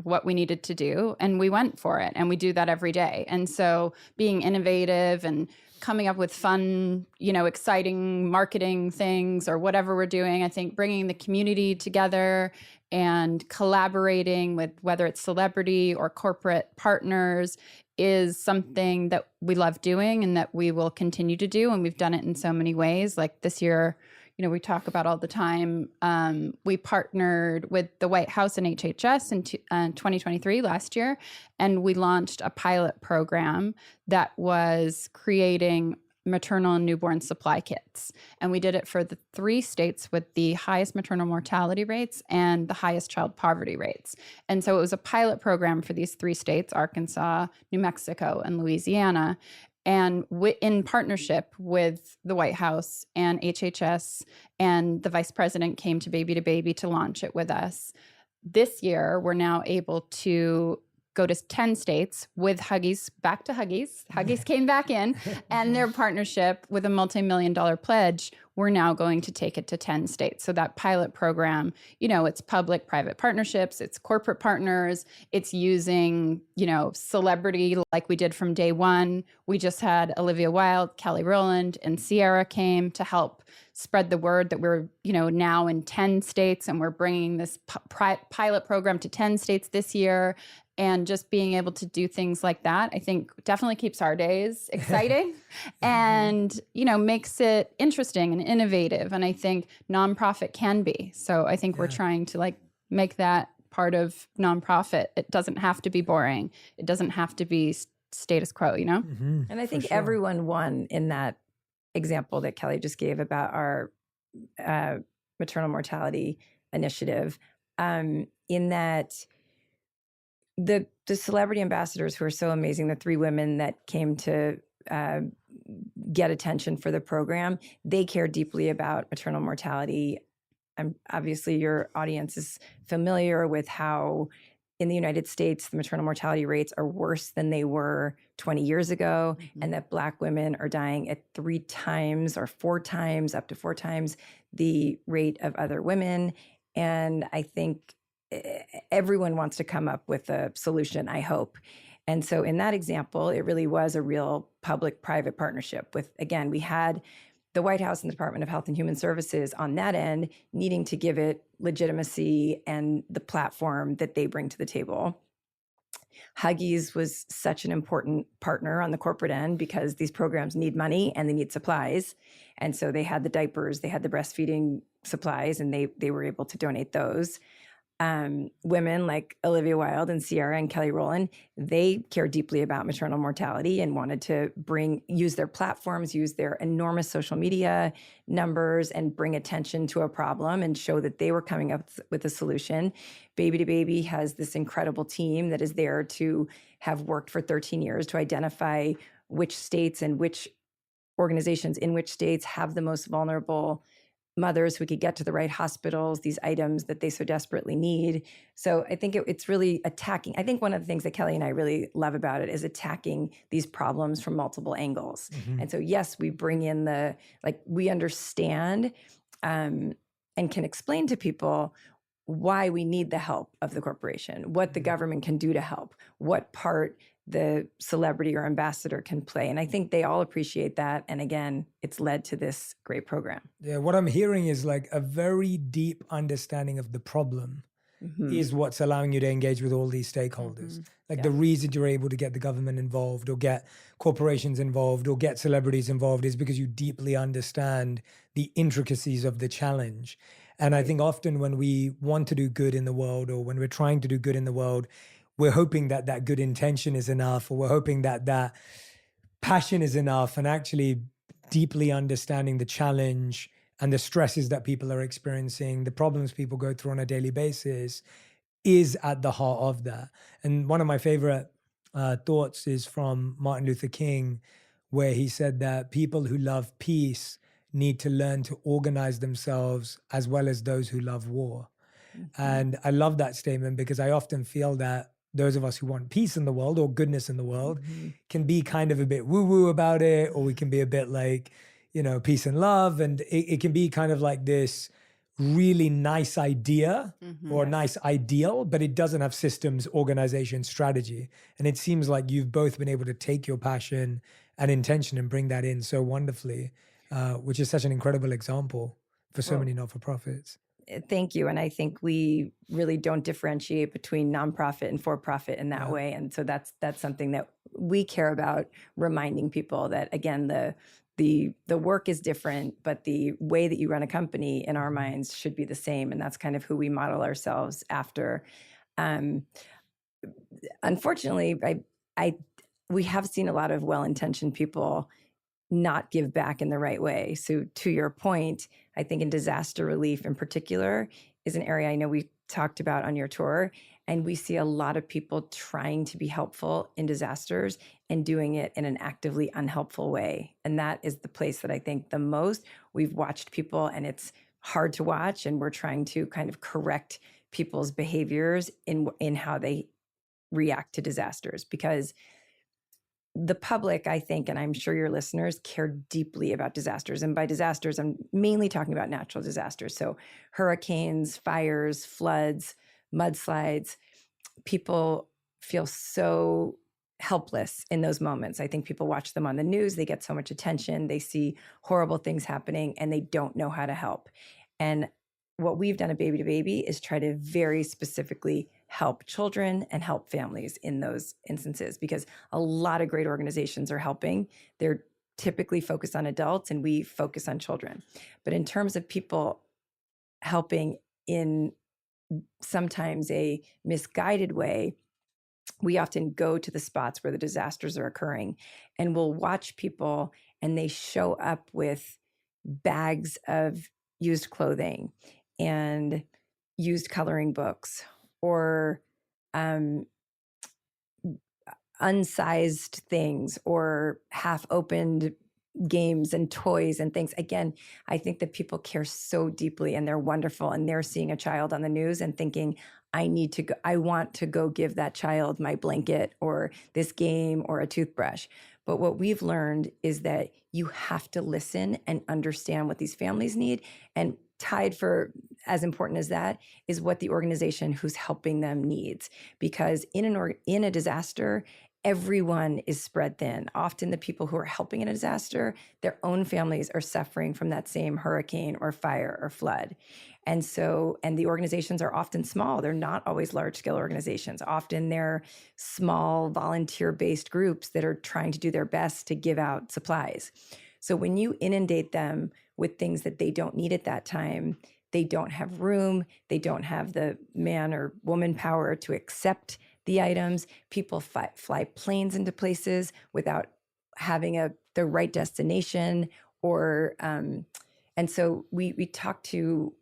what we needed to do, and we went for it. And we do that every day. And so being innovative and coming up with fun, exciting marketing things or whatever we're doing, I think bringing the community together and collaborating with whether it's celebrity or corporate partners is something that we love doing and that we will continue to do. And we've done it in so many ways. Like this year, we talk about all the time. We partnered with the White House and HHS in 2023 last year, and we launched a pilot program that was creating maternal and newborn supply kits. And we did it for the 3 states with the highest maternal mortality rates and the highest child poverty rates. And so it was a pilot program for these 3 states, Arkansas, New Mexico, and Louisiana. And in partnership with the White House and HHS, and the vice president came to Baby2Baby to launch it with us. This year, we're now able to go to 10 states with Huggies, back to Huggies. Huggies came back in, and their partnership with a multi-million-dollar pledge, we're now going to take it to 10 states. So that pilot program, it's public-private partnerships, it's corporate partners, it's using, celebrity like we did from day one. We just had Olivia Wilde, Kelly Rowland, and Ciara came to help spread the word that we're, now in 10 states, and we're bringing this pilot program to 10 states this year. And just being able to do things like that, I think definitely keeps our days exciting and, makes it interesting and innovative. And I think nonprofit can be. So I think we're trying to make that part of nonprofit. It doesn't have to be boring. It doesn't have to be status quo, And I think everyone won in that example that Kelly just gave about our maternal mortality initiative, in that the celebrity ambassadors who are so amazing, the 3 women that came to get attention for the program, they care deeply about maternal mortality. Obviously, your audience is familiar with how in the United States, the maternal mortality rates are worse than they were 20 years ago, and that Black women are dying at 3 times or 4 times, up to 4 times the rate of other women. And I think everyone wants to come up with a solution, I hope. And so in that example, it really was a real public-private partnership with, again, we had the White House and the Department of Health and Human Services on that end needing to give it legitimacy and the platform that they bring to the table. Huggies was such an important partner on the corporate end because these programs need money and they need supplies. And so they had the diapers, they had the breastfeeding supplies, and they were able to donate those. Women like Olivia Wilde and Ciara and Kelly Rowland, they care deeply about maternal mortality and wanted to use their platforms, use their enormous social media numbers, and bring attention to a problem and show that they were coming up with a solution. Baby2Baby has this incredible team that is there to have worked for 13 years to identify which states and which organizations in which states have the most vulnerable mothers who could get to the right hospitals, these items that they so desperately need. So I think it's really attacking. I think one of the things that Kelly and I really love about it is attacking these problems from multiple angles. And so, yes, we bring in we understand and can explain to people why we need the help of the corporation, what the government can do to help, what part the celebrity or ambassador can play. And I think they all appreciate that. And again, it's led to this great program. Yeah, what I'm hearing is like a very deep understanding of the problem is what's allowing you to engage with all these stakeholders. Like the reason you're able to get the government involved or get corporations involved or get celebrities involved is because you deeply understand the intricacies of the challenge. And I think often when we want to do good in the world or when we're trying to do good in the world, we're hoping that that good intention is enough, or we're hoping that that passion is enough, and actually deeply understanding the challenge and the stresses that people are experiencing, the problems people go through on a daily basis is at the heart of that. And one of my favorite thoughts is from Martin Luther King, where he said that people who love peace need to learn to organize themselves as well as those who love war. And I love that statement because I often feel that those of us who want peace in the world or goodness in the world can be kind of a bit woo-woo about it, or we can be a bit like, you know, peace and love. And it can be kind of like this really nice idea or nice ideal, but it doesn't have systems, organization, strategy. And it seems like you've both been able to take your passion and intention and bring that in so wonderfully, which is such an incredible example for so many not-for-profits. Thank you. And I think we really don't differentiate between nonprofit and for-profit in that way. And so that's something that we care about, reminding people that, again, the work is different, but the way that you run a company in our minds should be the same. And that's kind of who we model ourselves after. Unfortunately, we have seen a lot of well-intentioned people not give back in the right way. So to your point, I think in disaster relief in particular is an area I know we talked about on your tour, and we see a lot of people trying to be helpful in disasters and doing it in an actively unhelpful way. And that is the place that I think the most we've watched people, and it's hard to watch, and we're trying to kind of correct people's behaviors in how they react to disasters, because the public, I think, and I'm sure your listeners, care deeply about disasters. And by disasters, I'm mainly talking about natural disasters. So hurricanes, fires, floods, mudslides. People feel so helpless in those moments. I think people watch them on the news. They get so much attention. They see horrible things happening and they don't know how to help. And what we've done at Baby2Baby is try to very specifically help children and help families in those instances, because a lot of great organizations are helping. They're typically focused on adults and we focus on children. But in terms of people helping in sometimes a misguided way, we often go to the spots where the disasters are occurring, and we'll watch people and they show up with bags of used clothing and used coloring books, or unsized things, or half-opened games and toys and things. Again, I think that people care so deeply and they're wonderful, and they're seeing a child on the news and thinking, I want to go give that child my blanket or this game or a toothbrush. But what we've learned is that you have to listen and understand what these families need, and tied for as important as that is what the organization who's helping them needs. Because in a disaster, everyone is spread thin. Often the people who are helping in a disaster, their own families are suffering from that same hurricane or fire or flood. And the organizations are often small. They're not always large-scale organizations. Often they're small volunteer-based groups that are trying to do their best to give out supplies. So when you inundate them with things that they don't need at that time, they don't have room, they don't have the man or woman power to accept the items. People fly planes into places without having the right destination, and so we talk to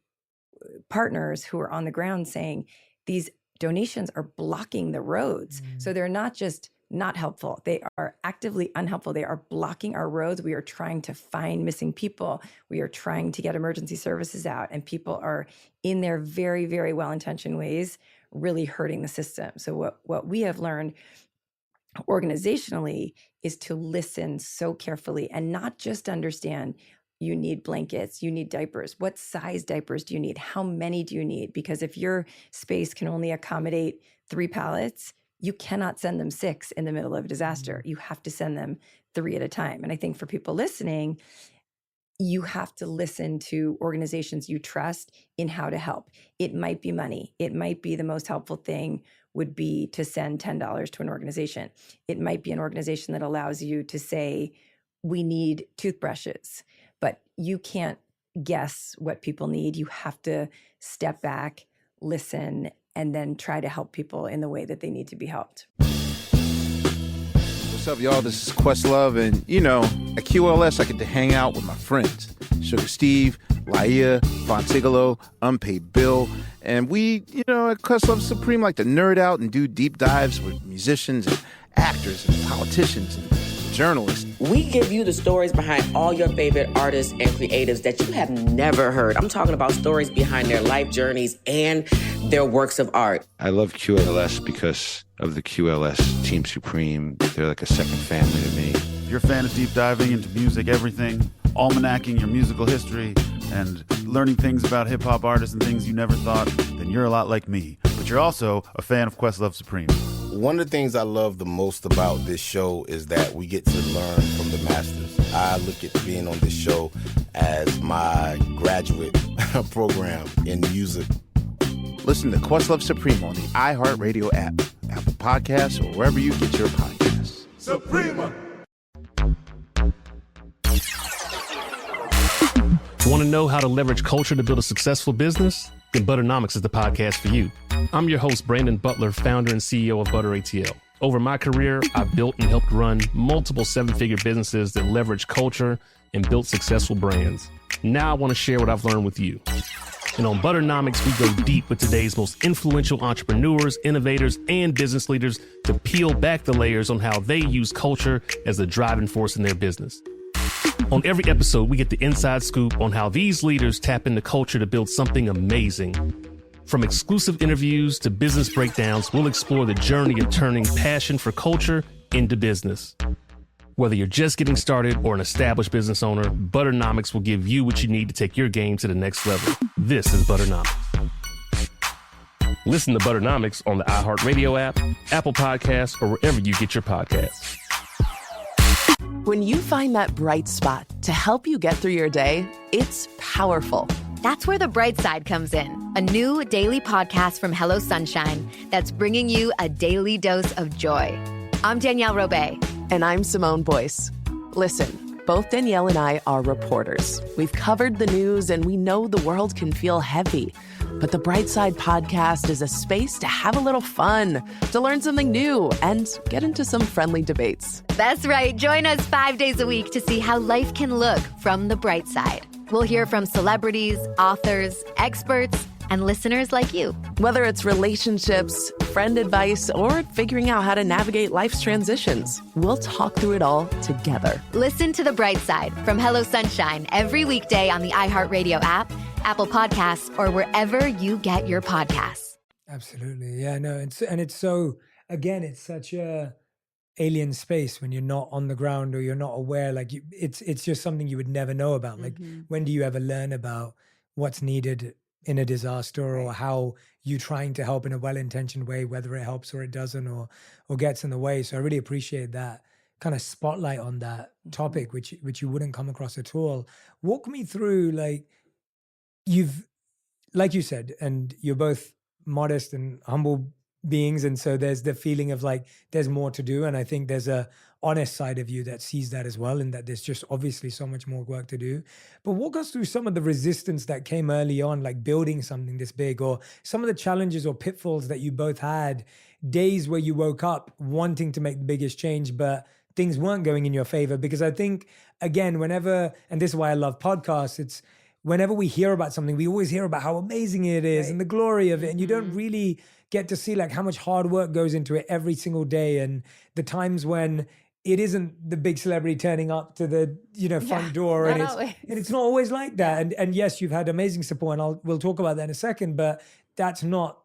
partners who are on the ground saying these donations are blocking the roads. So they're not just not helpful. They are actively unhelpful. They are blocking our roads. We are trying to find missing people. We are trying to get emergency services out, and people are in their very, very well-intentioned ways really hurting the system. So what we have learned organizationally is to listen so carefully and not just understand you need blankets, you need diapers. What size diapers do you need? How many do you need? Because if your space can only accommodate 3 pallets, you cannot send them 6 in the middle of a disaster. You have to send them 3 at a time. And I think for people listening, you have to listen to organizations you trust in how to help. It might be money. It might be the most helpful thing would be to send $10 to an organization. It might be an organization that allows you to say, we need toothbrushes, but you can't guess what people need. You have to step back, listen, and then try to help people in the way that they need to be helped. What's up, y'all? This is Questlove, and at QLS, I get to hang out with my friends, Sugar Steve, Laia, Fontigolo, Unpaid Bill, and we, at Questlove Supreme like to nerd out and do deep dives with musicians and actors and politicians and journalists. We give you the stories behind all your favorite artists and creatives that you have never heard. I'm talking about stories behind their life journeys and their works of art. I love QLS because of the QLS Team Supreme. They're like a second family to me. If you're a fan of deep diving into music, everything, almanacking your musical history, and learning things about hip-hop artists and things you never thought, then you're a lot like me. But you're also a fan of Questlove Supreme. One of the things I love the most about this show is that we get to learn from the masters. I look at being on this show as my graduate program in music. Listen to Questlove Supreme on the iHeartRadio app, Apple Podcasts, or wherever you get your podcasts. Suprema! Want to know how to leverage culture to build a successful business? Then Butternomics is the podcast for you. I'm your host, Brandon Butler, founder and CEO of Butter ATL. Over my career, I've built and helped run multiple 7-figure businesses that leverage culture and built successful brands. Now I want to share what I've learned with you. And on Butternomics, we go deep with today's most influential entrepreneurs, innovators, and business leaders to peel back the layers on how they use culture as the driving force in their business. On every episode, we get the inside scoop on how these leaders tap into culture to build something amazing. From exclusive interviews to business breakdowns, we'll explore the journey of turning passion for culture into business. Whether you're just getting started or an established business owner, Butternomics will give you what you need to take your game to the next level. This is Butternomics. Listen to Butternomics on the iHeartRadio app, Apple Podcasts, or wherever you get your podcasts. When you find that bright spot to help you get through your day, it's powerful. That's where The Bright Side comes in, a new daily podcast from Hello Sunshine that's bringing you a daily dose of joy. I'm Danielle Robay. And I'm Simone Boyce. Listen, both Danielle and I are reporters. We've covered the news and we know the world can feel heavy. But the Bright Side podcast is a space to have a little fun, to learn something new, and get into some friendly debates. That's right. Join us 5 days a week to see how life can look from the bright side. We'll hear from celebrities, authors, experts, and listeners like you. Whether it's relationships, friend advice, or figuring out how to navigate life's transitions, we'll talk through it all together. Listen to The Bright Side from Hello Sunshine every weekday on the iHeartRadio app, Apple Podcasts, or wherever you get your podcasts. Absolutely. Yeah, no. It's so, again, it's such a alien space when you're not on the ground or you're not aware. Like it's just something you would never know about. Like when do you ever learn about what's needed in a disaster or how you trying to help in a well-intentioned way, whether it helps or it doesn't or gets in the way. So I really appreciate that kind of spotlight on that topic, which you wouldn't come across at all. Walk me through, like you said, and you're both modest and humble beings. And so there's the feeling of like, there's more to do. And I think there's a honest side of you that sees that as well, and that there's just obviously so much more work to do. But walk us through some of the resistance that came early on, like building something this big, or some of the challenges or pitfalls that you both had, days where you woke up wanting to make the biggest change, but things weren't going in your favor. Because I think, again, whenever, and this is why I love podcasts, it's whenever we hear about something, we always hear about how amazing it is and the glory of it. And you don't really get to see like how much hard work goes into it every single day. And the times when it isn't the big celebrity turning up to the front door, and it's not always like that. And yes, you've had amazing support, and we'll talk about that in a second. But that's not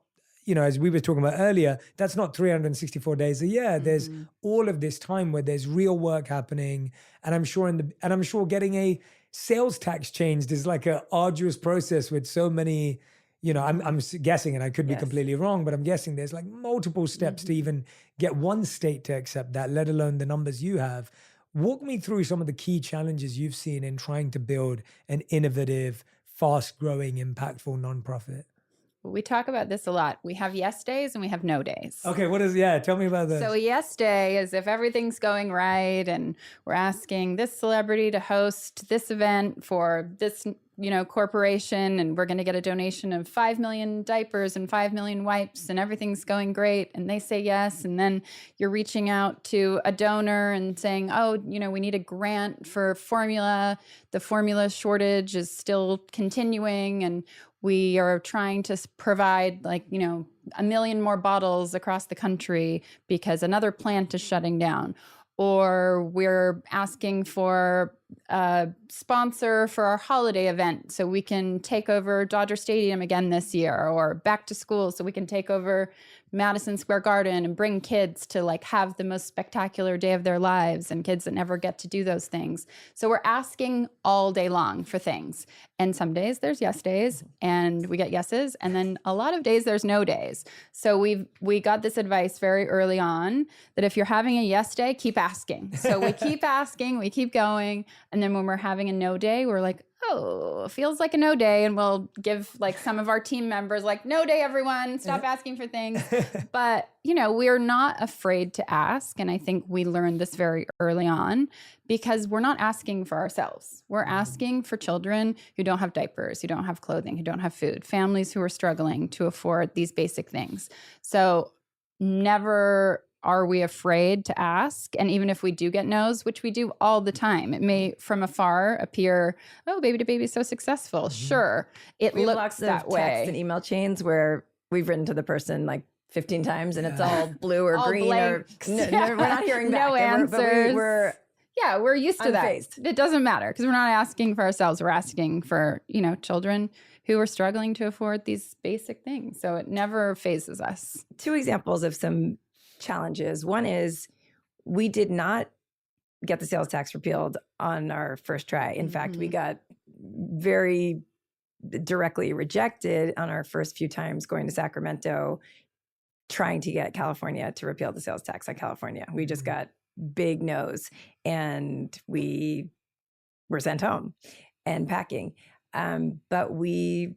as we were talking about earlier, that's not 364 days a year. There's all of this time where there's real work happening. And I'm sure getting a sales tax changed is like an arduous process with so many, I'm guessing, and I could be completely wrong, but I'm guessing there's like multiple steps to even get one state to accept that, let alone the numbers you have. Walk me through some of the key challenges you've seen in trying to build an innovative, fast-growing, impactful nonprofit. We talk about this a lot. We have yes days and we have no days. Okay, tell me about this. So a yes day is if everything's going right and we're asking this celebrity to host this event for this, corporation, and we're going to get a donation of 5 million diapers and 5 million wipes and everything's going great. And they say yes. And then you're reaching out to a donor and saying, we need a grant for formula. The formula shortage is still continuing. And we are trying to provide 1 million more bottles across the country because another plant is shutting down. Or we're asking for a sponsor for our holiday event so we can take over Dodger Stadium again this year, or back to school so we can take over Madison Square Garden and bring kids to have the most spectacular day of their lives, and kids that never get to do those things. So we're asking all day long for things. And some days there's yes days and we get yeses. And then a lot of days there's no days. So we got this advice very early on that if you're having a yes day, keep asking. So we keep asking, we keep going. And then when we're having a no day, we're like, oh, feels like a no day. And we'll give some of our team members no day, everyone, stop asking for things. But, we're not afraid to ask. And I think we learned this very early on because we're not asking for ourselves. We're asking for children who don't have diapers, who don't have clothing, who don't have food, families who are struggling to afford these basic things. So never are we afraid to ask? And even if we do get no's, which we do all the time, it may from afar appear, Baby2Baby is so successful. Sure, it we looks that way. Text and email chains where we've written to the person 15 times and it's all blue or all green blank. we're not hearing back. No answers. We're used to unfazed. that. It doesn't matter because we're not asking for ourselves. We're asking for, children who are struggling to afford these basic things. So it never phases us. 2 examples of some challenges. One is we did not get the sales tax repealed on our first try. In fact, we got very directly rejected on our first few times going to Sacramento, trying to get California to repeal the sales tax on California. We just got big no's and we were sent home and packing. But we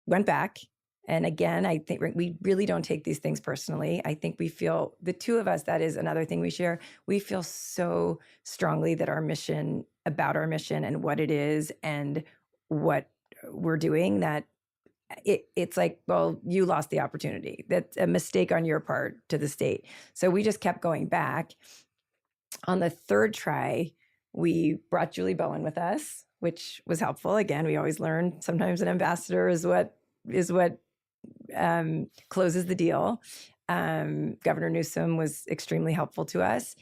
went back. And again, I think we really don't take these things personally. I think we feel, the two of us, that is another thing we share, we feel so strongly that about our mission and what it is and what we're doing, that it's like, well, you lost the opportunity. That's a mistake on your part to the state. So we just kept going back. On the third try, we brought Julie Bowen with us, which was helpful. Again, we always learn sometimes an ambassador is what closes the deal. Governor Newsom was extremely helpful to us.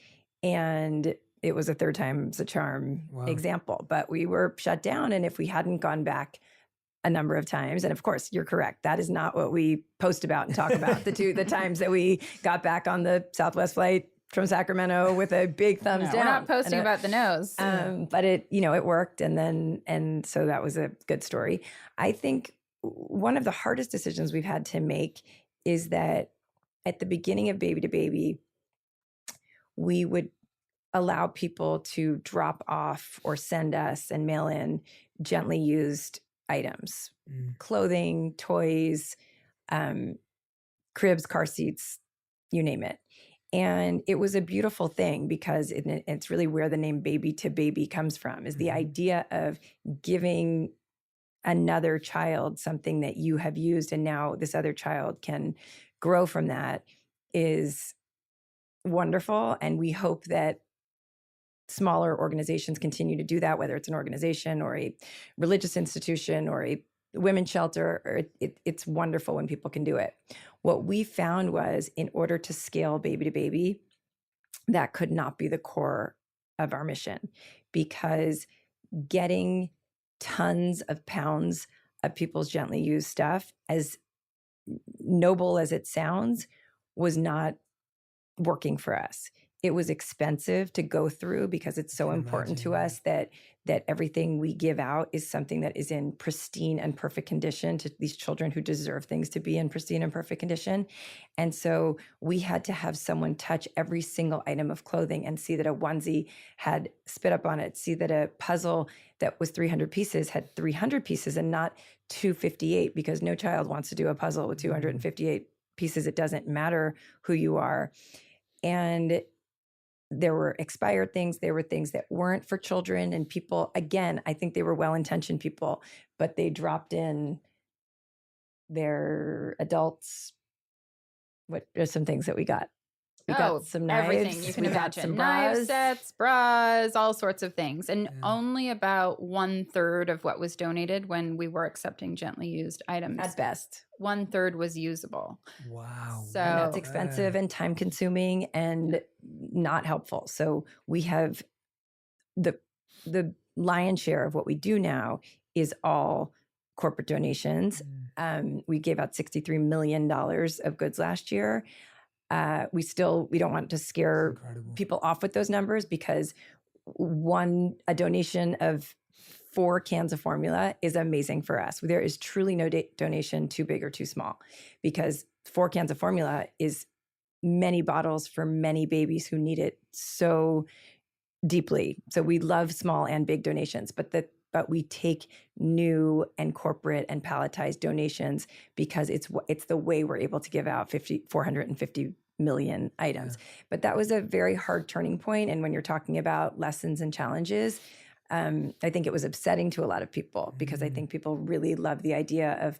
And it was a third time's a charm example. But we were shut down. And if we hadn't gone back a number of times, and of course, you're correct, that is not what we post about and talk about. the times that we got back on the Southwest flight from Sacramento with a big thumbs down. We're not posting about the nose. But it worked. And so that was a good story. I think one of the hardest decisions we've had to make is that at the beginning of Baby2Baby, we would allow people to drop off or send us and mail in gently used items, clothing, toys, cribs, car seats, you name it. And it was a beautiful thing because it's really where the name Baby2Baby comes from, is the idea of giving another child something that you have used and now this other child can grow from that is wonderful. And we hope that smaller organizations continue to do that, whether it's an organization or a religious institution or a women's shelter, or it's wonderful when people can do it. What we found was, in order to scale Baby2Baby, that could not be the core of our mission, because getting tons of pounds of people's gently used stuff, as noble as it sounds, was not working for us. It was expensive to go through because it's so important to us that everything we give out is something that is in pristine and perfect condition to these children who deserve things to be in pristine and perfect condition. And so we had to have someone touch every single item of clothing and see that a onesie had spit up on it, see that a puzzle that was 300 pieces had 300 pieces and not 258, because no child wants to do a puzzle with 258 pieces. It doesn't matter who you are. And there were expired things. There were things that weren't for children, and people, again, I think they were well-intentioned people, but they dropped in their adults. What are some things that we got? We got some knives. Everything you can we got imagine. some Knife bras. sets, bras, all sorts of things. And only about 1/3 of what was donated when we were accepting gently used items. At best. 1/3 was usable. Wow. So And that's expensive and time consuming and not helpful. So we have the lion's share of what we do now is all corporate donations. We gave out $63 million of goods last year. We don't want to scare people off with those numbers, because a donation of 4 cans of formula is amazing for us. There is truly no donation too big or too small, because 4 cans of formula is many bottles for many babies who need it so deeply. So we love small and big donations, but we take new and corporate and palletized donations because it's the way we're able to give out 450 million items. But that was a very hard turning point. And when you're talking about lessons and challenges, I think it was upsetting to a lot of people, because I think people really love the idea of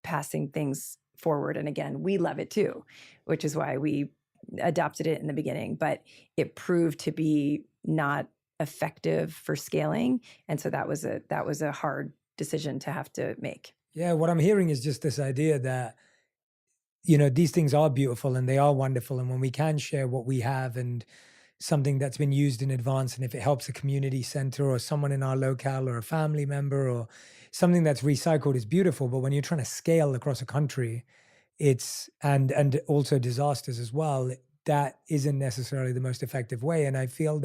passing things forward. And again, we love it too, which is why we adopted it in the beginning. But it proved to be not effective for scaling, and so that was a hard decision to have to make. Yeah, what I'm hearing is just this idea that, these things are beautiful and they are wonderful, and when we can share what we have and something that's been used in advance, and if it helps a community center or someone in our locale or a family member or something that's recycled, is beautiful. But when you're trying to scale across a country, it's and also disasters as well, that isn't necessarily the most effective way. And I feel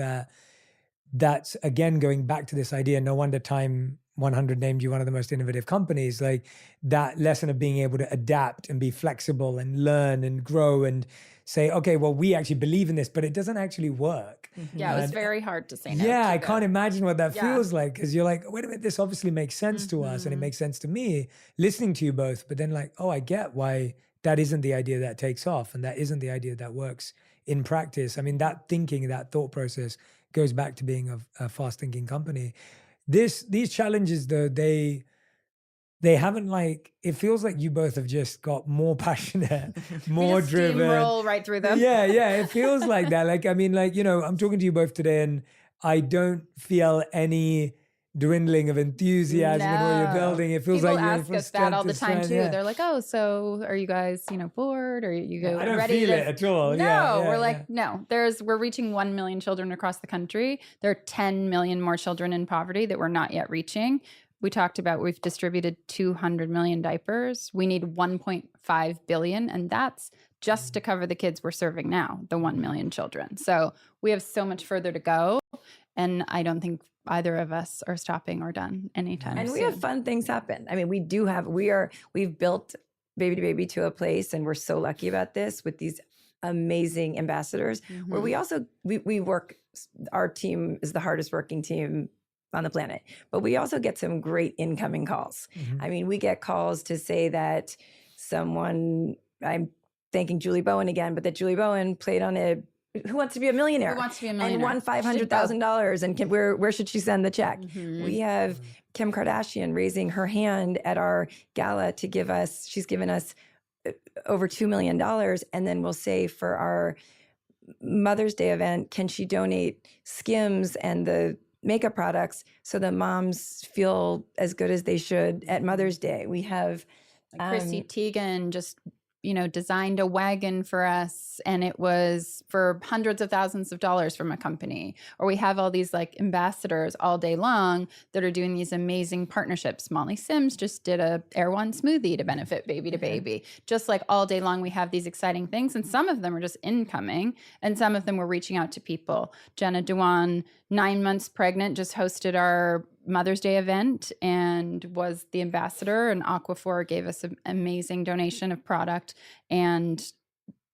that's, again, going back to this idea, no wonder Time 100 named you one of the most innovative companies, like that lesson of being able to adapt and be flexible and learn and grow and say, okay, well, we actually believe in this, but it doesn't actually work. Yeah, it was very hard to say no. Yeah, I can't imagine what that feels like, because you're like, wait a minute, this obviously makes sense to us and it makes sense to me listening to you both, but then like, oh, I get why that isn't the idea that takes off and that isn't the idea that works in practice. I mean, that thinking, that thought process goes back to being a fast-thinking company. These challenges, though, they haven't, like, it feels like you both have just got more passionate, more driven. Steamroll right through them. Yeah, it feels like that. Like, I mean, like, I'm talking to you both today and I don't feel any dwindling of enthusiasm in what you're building. It feels People like you're ask from us that all the time strength to too. strength. They're like, "Oh, so are you guys, bored? Or you go I don't ready feel to?" it at all. No, we're like, no. We're reaching 1 million children across the country. There are 10 million more children in poverty that we're not yet reaching. We talked about we've distributed 200 million diapers. We need 1.5 billion, and that's just to cover the kids we're serving now, the 1 million children. So we have so much further to go. And I don't think either of us are stopping or done anytime soon. And we have fun things happen. I mean, we've built Baby2Baby to a place, and we're so lucky about this with these amazing ambassadors, where we work, our team is the hardest working team on the planet, but we also get some great incoming calls. I mean, we get calls to say that I'm thanking Julie Bowen again, but that Julie Bowen played on Who Wants to Be a Millionaire? Who Wants to Be a Millionaire? And won $500,000. And where should she send the check? We have Kim Kardashian raising her hand at our gala to give us, she's given us over $2 million. And then we'll say for our Mother's Day event, can she donate Skims and the makeup products so that moms feel as good as they should at Mother's Day? We have Chrissy Teigen just designed a wagon for us, and it was for hundreds of thousands of dollars from a company. Or we have all these like ambassadors all day long that are doing these amazing partnerships. Molly Sims just did a Air One smoothie to benefit Baby2Baby. Just like all day long, we have these exciting things, and some of them are just incoming, and some of them we're reaching out to people. Jenna Dewan, 9 months pregnant, just hosted our Mother's Day event and was the ambassador, and Aquaphor gave us an amazing donation of product and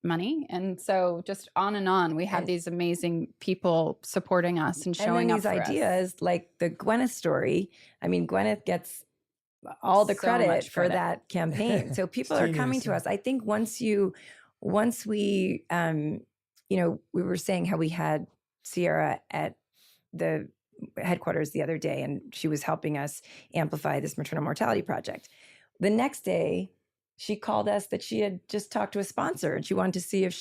money. And so just on and on, we have these amazing people supporting us and showing up for us. And these ideas, like the Gwyneth story, I mean, Gwyneth gets all the So credit much for credit. that campaign. So people are coming to us. I think once we, we were saying how we had Sierra at the headquarters the other day, and she was helping us amplify this maternal mortality project. The next day, she called us that she had just talked to a sponsor, and she wanted to see if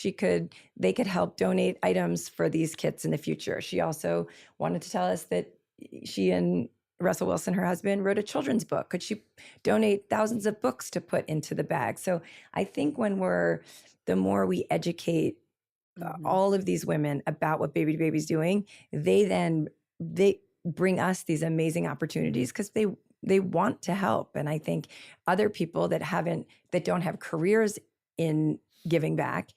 they could help donate items for these kits in the future. She also wanted to tell us that she and Russell Wilson, her husband, wrote a children's book. Could she donate thousands of books to put into the bag? So I think the more we educate all of these women about what Baby2Baby is doing, they bring us these amazing opportunities because they want to help. And I think other people that don't have careers in giving back,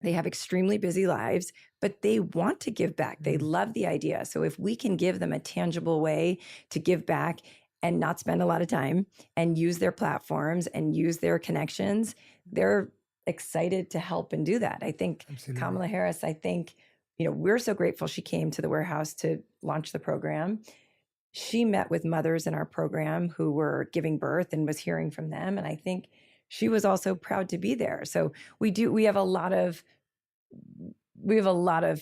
they have extremely busy lives, but they want to give back. They love the idea. So if we can give them a tangible way to give back and not spend a lot of time and use their platforms and use their connections, they're excited to help and do that. I think Kamala Harris, we're so grateful she came to the warehouse to launch the program. She met with mothers in our program who were giving birth and was hearing from them. And I think she was also proud to be there. So we have a lot of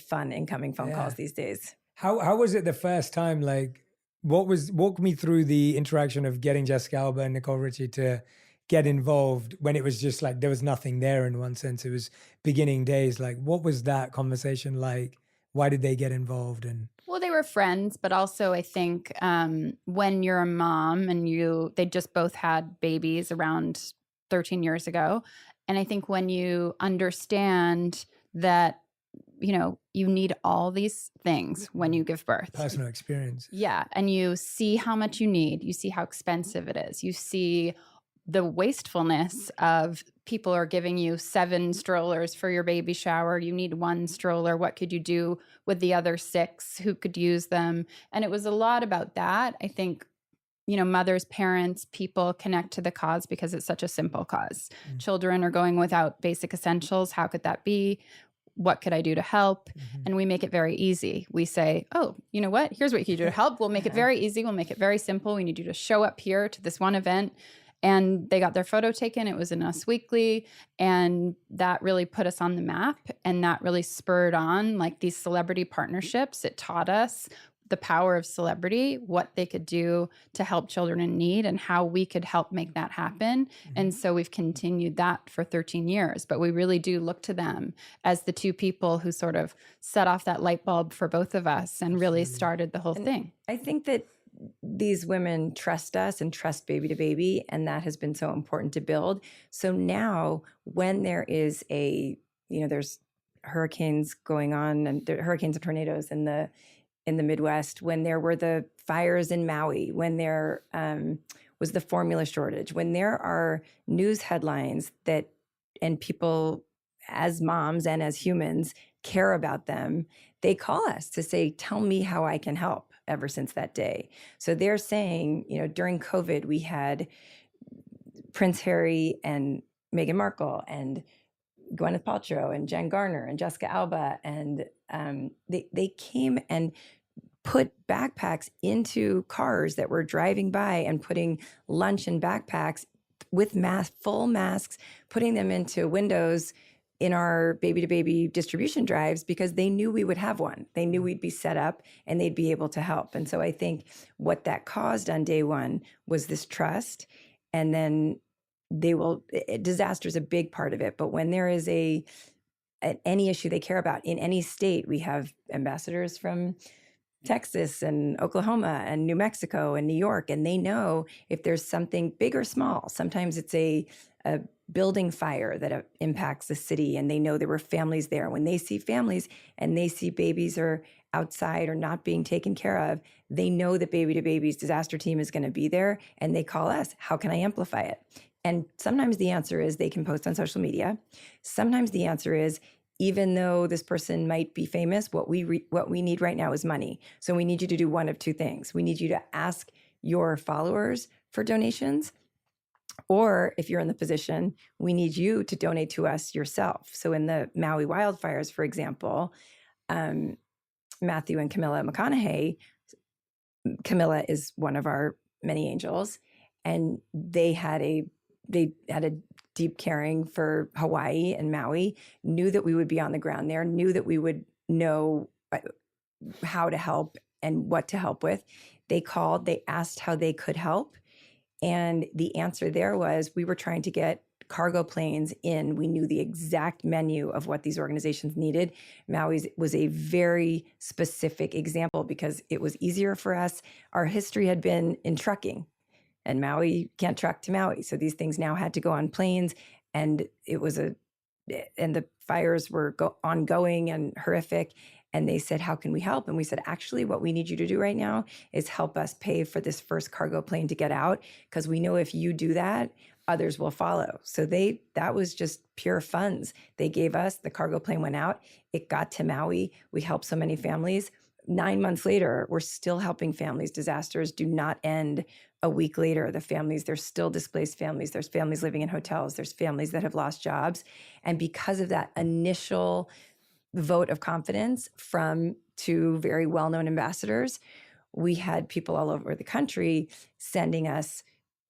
fun incoming phone calls these days. How was it the first time? Like, walk me through the interaction of getting Jessica Alba and Nicole Richie to get involved when it was just like there was nothing there in one sense. It was beginning days. Like, what was that conversation like? Why did they get involved? And well, they were friends, but also I think when you're a mom and they just both had babies around 13 years ago. And I think when you understand that, you need all these things when you give birth. Personal experience. Yeah. And you see how much you need. You see how expensive it is. You see the wastefulness of people are giving you 7 strollers for your baby shower. You need 1 stroller. What could you do with the other 6? Who could use them? And it was a lot about that. I think, mothers, parents, people connect to the cause because it's such a simple cause. Children are going without basic essentials. How could that be? What could I do to help? And we make it very easy. We say, oh, you know what? Here's what you can do to help. We'll make it very easy. We'll make it very simple. We need you to show up here to this one event. And they got their photo taken. It was in Us Weekly. And that really put us on the map. And that really spurred on like these celebrity partnerships. It taught us the power of celebrity, what they could do to help children in need and how we could help make that happen. And so we've continued that for 13 years. But we really do look to them as the 2 people who sort of set off that light bulb for both of us and really started the whole thing. I think that these women trust us and trust Baby2Baby, and that has been so important to build. So now when there is there's hurricanes going on, and there are hurricanes and tornadoes in the Midwest, when there were the fires in Maui, when there was the formula shortage, when there are news headlines and people as moms and as humans care about them, they call us to say, tell me how I can help. Ever since that day. So they're saying, during COVID, we had Prince Harry and Meghan Markle and Gwyneth Paltrow and Jen Garner and Jessica Alba. And they came and put backpacks into cars that were driving by and putting lunch in backpacks with full masks, putting them into windows in our Baby2Baby distribution drives because they knew we would have one. They knew we'd be set up and they'd be able to help. And so I think what that caused on day one was this trust. And then disaster is a big part of it. But when there is any issue they care about in any state, we have ambassadors from Texas and Oklahoma and New Mexico and New York, and they know if there's something big or small. Sometimes it's a building fire that impacts the city, and they know there were families there. When they see families and they see babies are outside or not being taken care of, they know that Baby2Baby's disaster team is going to be there, and they call us. How can I amplify it? And sometimes the answer is they can post on social media. Sometimes the answer is, even though this person might be famous, what we need right now is money. So we need you to do one of two things. We need you to ask your followers for donations, or if you're in the position, we need you to donate to us yourself. So in the Maui wildfires, for example, Matthew and Camilla McConaughey, Camilla is one of our many angels, and they had a deep caring for Hawaii and Maui, knew that we would be on the ground there, knew that we would know how to help and what to help with. They called, they asked how they could help. And the answer there was, we were trying to get cargo planes in. We knew the exact menu of what these organizations needed. Maui's was a very specific example because it was easier for us. Our history had been in trucking, and Maui can't truck to Maui. So these things now had to go on planes, and the fires were ongoing and horrific. And they said, how can we help? And we said, actually, what we need you to do right now is help us pay for this first cargo plane to get out, because we know if you do that, others will follow. So that was just pure funds. They gave us, the cargo plane went out, it got to Maui. We helped so many families. 9 months later, we're still helping families. Disasters do not end a week later. The families, there's still displaced families. There's families living in hotels. There's families that have lost jobs. And because of that initial vote of confidence from two very well-known ambassadors, we had people all over the country sending us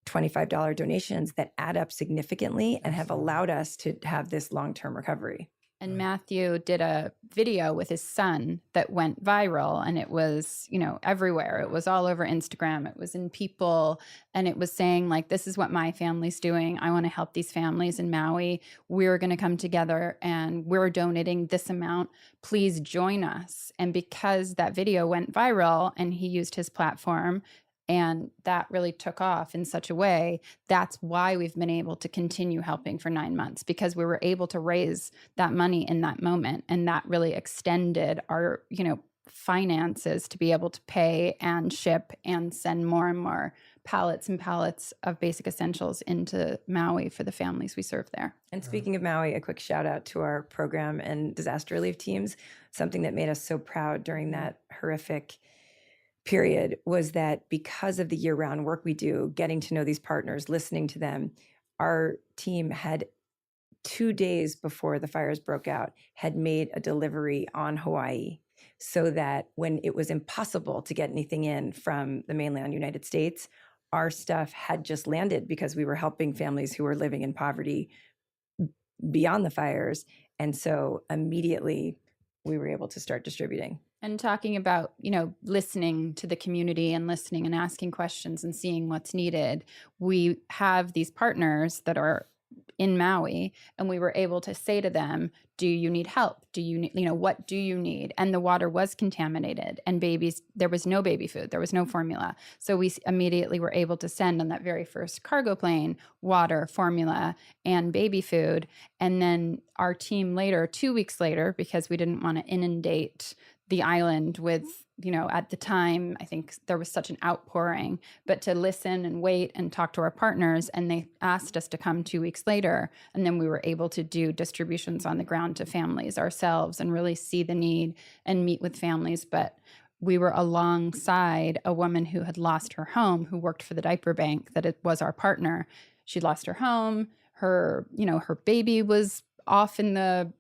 $25 donations that add up significantly and have allowed us to have this long-term recovery. And Matthew did a video with his son that went viral, and it was, everywhere. It was all over Instagram. It was in People, and it was saying, like, this is what my family's doing. I want to help these families in Maui. We're going to come together and we're donating this amount. Please join us. And because that video went viral and he used his platform, and that really took off in such a way, that's why we've been able to continue helping for 9 months, because we were able to raise that money in that moment. And that really extended our, finances to be able to pay and ship and send more and more pallets and pallets of basic essentials into Maui for the families we serve there. And speaking of Maui, a quick shout out to our program and disaster relief teams. Something that made us so proud during that horrific period was that because of the year-round work we do, getting to know these partners, listening to them, our team had 2 days before the fires broke out, had made a delivery on Hawaii, so that when it was impossible to get anything in from the mainland United States, our stuff had just landed because we were helping families who were living in poverty beyond the fires. And so immediately we were able to start distributing. And talking about, listening to the community and listening and asking questions and seeing what's needed. We have these partners that are in Maui, and we were able to say to them, do you need help? Do you need, what do you need? And the water was contaminated, and there was no baby food. There was no formula. So we immediately were able to send on that very first cargo plane, water, formula, and baby food. And then our team later, 2 weeks later, because we didn't want to inundate the island with, at the time, I think there was such an outpouring, but to listen and wait and talk to our partners, and they asked us to come 2 weeks later. And then we were able to do distributions on the ground to families ourselves and really see the need and meet with families. But we were alongside a woman who had lost her home, who worked for the diaper bank, that it was our partner. She lost her home. Her baby was off in the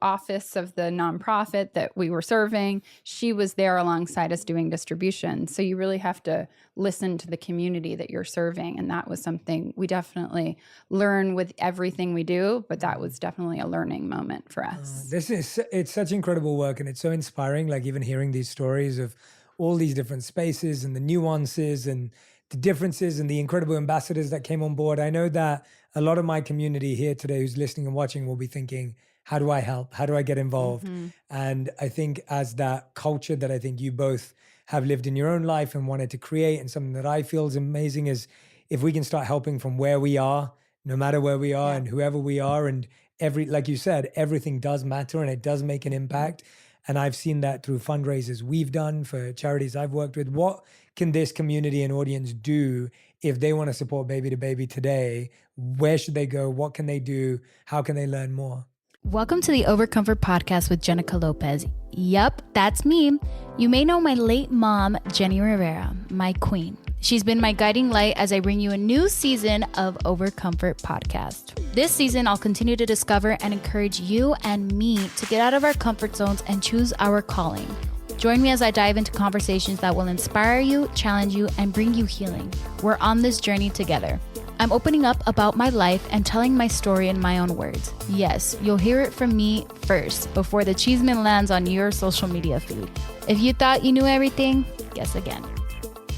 office of the nonprofit that we were serving. She was there alongside us doing distribution. So you really have to listen to the community that you're serving. And that was something we definitely learn with everything we do, but that was definitely a learning moment for us. It's such incredible work, and it's so inspiring, like even hearing these stories of all these different spaces and the nuances and the differences and the incredible ambassadors that came on board. I know that a lot of my community here today who's listening and watching will be thinking, how do I help? How do I get involved? And I think as that culture that I think you both have lived in your own life and wanted to create, and something that I feel is amazing, is if we can start helping from where we are, no matter where we are and whoever we are, and like you said, everything does matter and it does make an impact. And I've seen that through fundraisers we've done for charities I've worked with. What can this community and audience do if they want to support Baby2Baby today? Where should they go? What can they do? How can they learn more? Welcome to the Overcomfort Podcast with Jenica Lopez. Yup, that's me. You may know my late mom, Jenny Rivera, my queen. She's been my guiding light as I bring you a new season of Overcomfort Podcast. This season, I'll continue to discover and encourage you and me to get out of our comfort zones and choose our calling. Join me as I dive into conversations that will inspire you, challenge you, and bring you healing. We're on this journey together. I'm opening up about my life and telling my story in my own words. Yes, you'll hear it from me first before the cheeseman lands on your social media feed. If you thought you knew everything, guess again.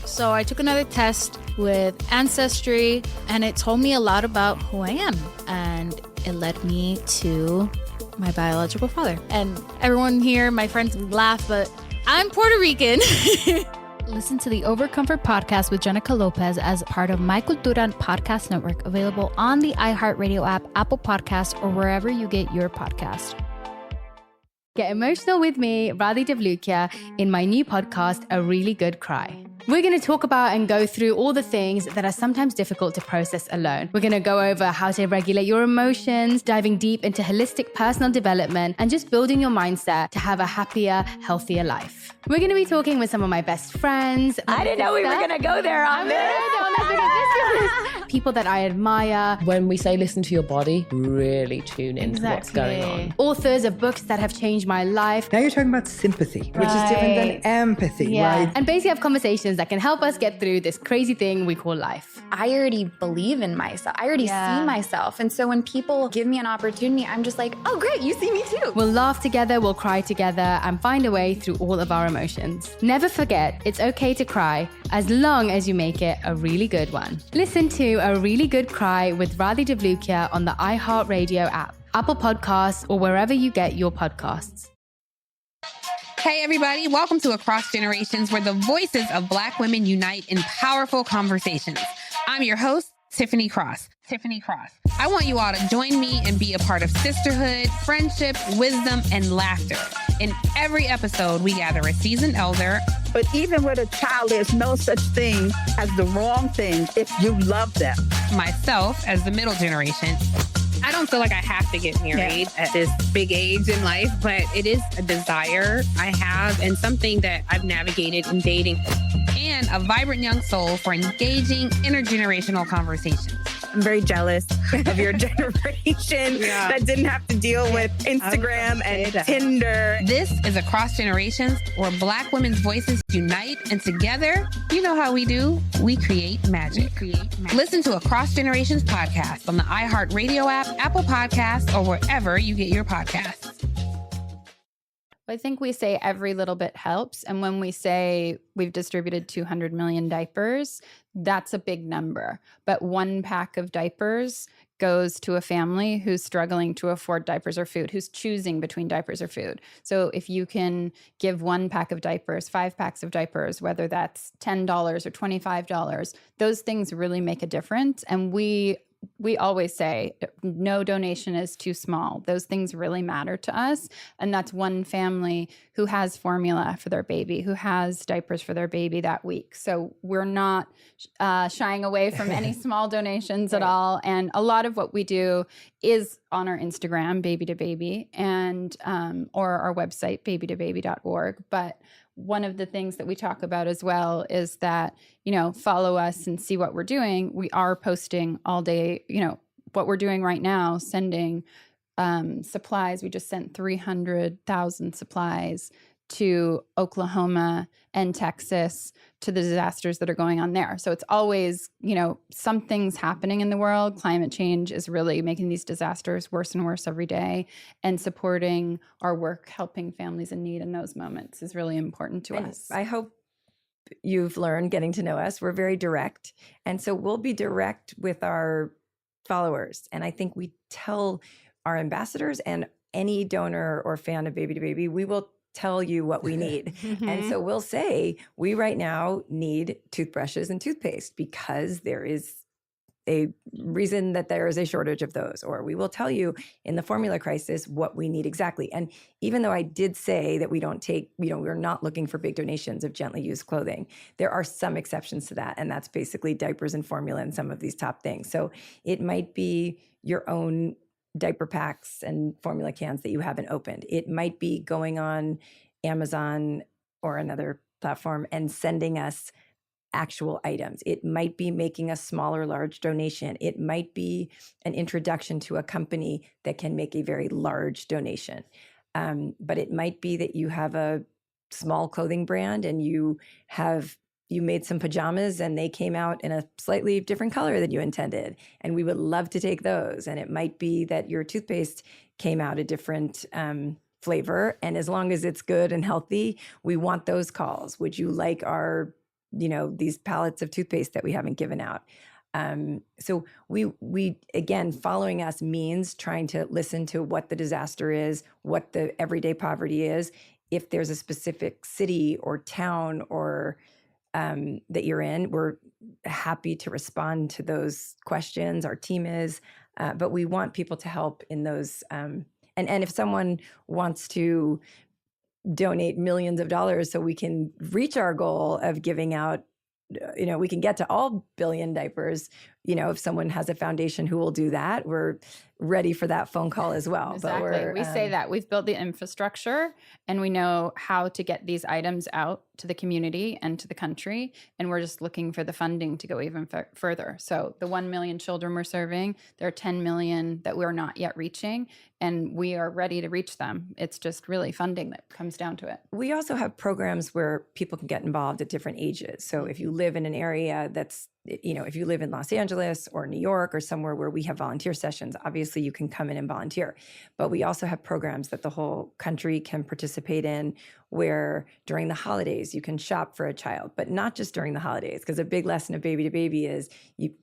So I took another test with Ancestry, and it told me a lot about who I am. And it led me to my biological father. And everyone here, my friends laugh, but I'm Puerto Rican. Listen to the Overcomfort Podcast with Jenica Lopez as part of My Cultura Podcast Network, available on the iHeartRadio app, Apple Podcasts, or wherever you get your podcast. Get emotional with me, Radhi Devlukia, in my new podcast, A Really Good Cry. We're going to talk about and go through all the things that are sometimes difficult to process alone. We're going to go over how to regulate your emotions, diving deep into holistic personal development, and just building your mindset to have a happier, healthier life. We're going to be talking with some of my best friends. I didn't know we were going to go there on this. People that I admire. When we say listen to your body, really tune into what's going on. Authors of books that have changed my life. Now you're talking about sympathy, which is different than empathy, right? And basically have conversations that can help us get through this crazy thing we call life. I already believe in myself. I already see myself. And so when people give me an opportunity, I'm just like, oh, great, you see me too. We'll laugh together, we'll cry together, and find a way through all of our emotions. Never forget, it's okay to cry as long as you make it a really good one. Listen to A Really Good Cry with Radhi Devlukia on the iHeartRadio app, Apple Podcasts, or wherever you get your podcasts. Hey, everybody. Welcome to Across Generations, where the voices of Black women unite in powerful conversations. I'm your host, Tiffany Cross. I want you all to join me and be a part of sisterhood, friendship, wisdom, and laughter. In every episode, we gather a seasoned elder. But even with a child, there's no such thing as the wrong thing if you love them. Myself as the middle generation. I don't feel like I have to get married at this big age in life, but it is a desire I have and something that I've navigated in dating. And a vibrant young soul for engaging intergenerational conversations. I'm very jealous of your generation that didn't have to deal with Instagram and Tinder. This is Across Generations, where Black women's voices unite, and together, you know how we do, we create magic. Listen to Across Generations podcast on the iHeartRadio app, Apple Podcasts, or wherever you get your podcasts. I think we say every little bit helps. And when we say we've distributed 200 million diapers, that's a big number. But one pack of diapers goes to a family who's struggling to afford diapers or food, who's choosing between diapers or food. So if you can give one pack of diapers, 5 packs of diapers, whether that's $10 or $25, those things really make a difference. And we always say no donation is too small. Those things really matter to us. And that's one family who has formula for their baby, who has diapers for their baby that week. So we're not shying away from any small donations at all. And a lot of what we do is on our Instagram, Baby2Baby, and or our website, baby2baby.org. But one of the things that we talk about as well is that, follow us and see what we're doing. We are posting all day, what we're doing right now, sending supplies. We just sent 300,000 supplies to Oklahoma and Texas to the disasters that are going on there. So it's always, something's happening in the world. Climate change is really making these disasters worse and worse every day. And supporting our work, helping families in need in those moments is really important to us. I hope you've learned getting to know us. We're very direct. And so we'll be direct with our followers. And I think we tell our ambassadors and any donor or fan of Baby2Baby, we will tell you what we need. And so we'll say, we right now need toothbrushes and toothpaste because there is a reason that there is a shortage of those. Or we will tell you in the formula crisis what we need exactly. And even though I did say that we don't take, we're not looking for big donations of gently used clothing, there are some exceptions to that. And that's basically diapers and formula and some of these top things. So it might be your own diaper packs and formula cans that you haven't opened. It might be going on Amazon or another platform and sending us actual items. It might be making a small or large donation. It might be an introduction to a company that can make a very large donation. But it might be that you have a small clothing brand and you made some pajamas and they came out in a slightly different color than you intended. And we would love to take those. And it might be that your toothpaste came out a different flavor. And as long as it's good and healthy, we want those calls. Would you like our these pallets of toothpaste that we haven't given out? So we again, following us means trying to listen to what the disaster is, what the everyday poverty is. If there's a specific city or town or that you're in, we're happy to respond to those questions. Our team is, but we want people to help in those. And if someone wants to donate millions of dollars so we can reach our goal of giving out, we can get to all billion diapers. If someone has a foundation who will do that, we're ready for that phone call as well. Exactly. But we say that we've built the infrastructure and we know how to get these items out to the community and to the country. And we're just looking for the funding to go even further. So the 1 million children we're serving, there are 10 million that we're not yet reaching, and we are ready to reach them. It's just really funding that comes down to it. We also have programs where people can get involved at different ages. So if you live in an area that's, if you live in Los Angeles or New York or somewhere where we have volunteer sessions, obviously you can come in and volunteer. But we also have programs that the whole country can participate in where during the holidays you can shop for a child, but not just during the holidays, because a big lesson of Baby2Baby is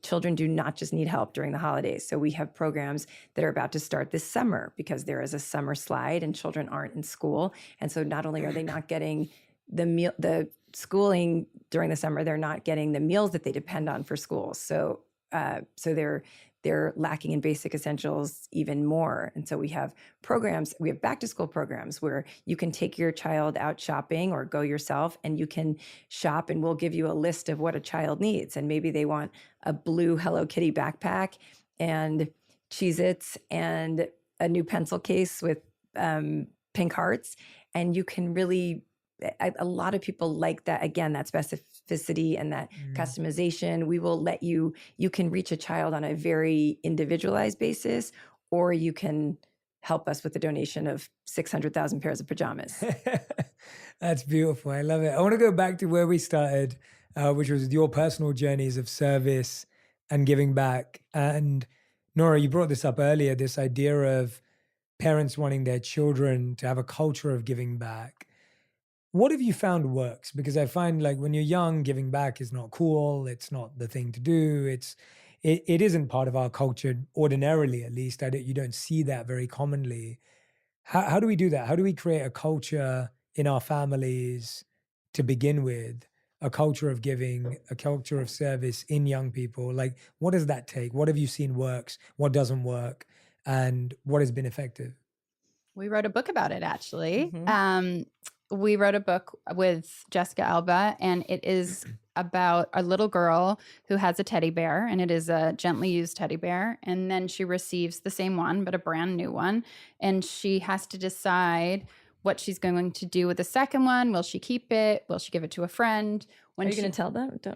children do not just need help during the holidays. So we have programs that are about to start this summer because there is a summer slide and children aren't in school. And so not only are they not getting the schooling during the summer, they're not getting the meals that they depend on for school. So they're lacking in basic essentials even more. And so we have programs, we have back to school programs where you can take your child out shopping or go yourself and you can shop and we'll give you a list of what a child needs. And maybe they want a blue Hello Kitty backpack and Cheez-Its and a new pencil case with pink hearts. And you can really, a lot of people like that, again, that specificity and that customization. We will let you can reach a child on a very individualized basis, or you can help us with a donation of 600,000 pairs of pajamas. That's beautiful. I love it. I want to go back to where we started, which was your personal journeys of service and giving back. And Nora, you brought this up earlier, this idea of parents wanting their children to have a culture of giving back. What have you found works? Because I find like when you're young, giving back is not cool. It's not the thing to do. It isn't part of our culture ordinarily, at least. You don't see that very commonly. How do we do that? How do we create a culture in our families to begin with, a culture of giving, a culture of service in young people? Like, what does that take? What have you seen works? What doesn't work? And what has been effective? We wrote a book about it, actually. We wrote a book with Jessica Alba, and it is about a little girl who has a teddy bear, and it is a gently used teddy bear. And then she receives the same one, but a brand new one. And she has to decide what she's going to do with the second one. Will she keep it? Will she give it to a friend? Are you going to tell them? Are you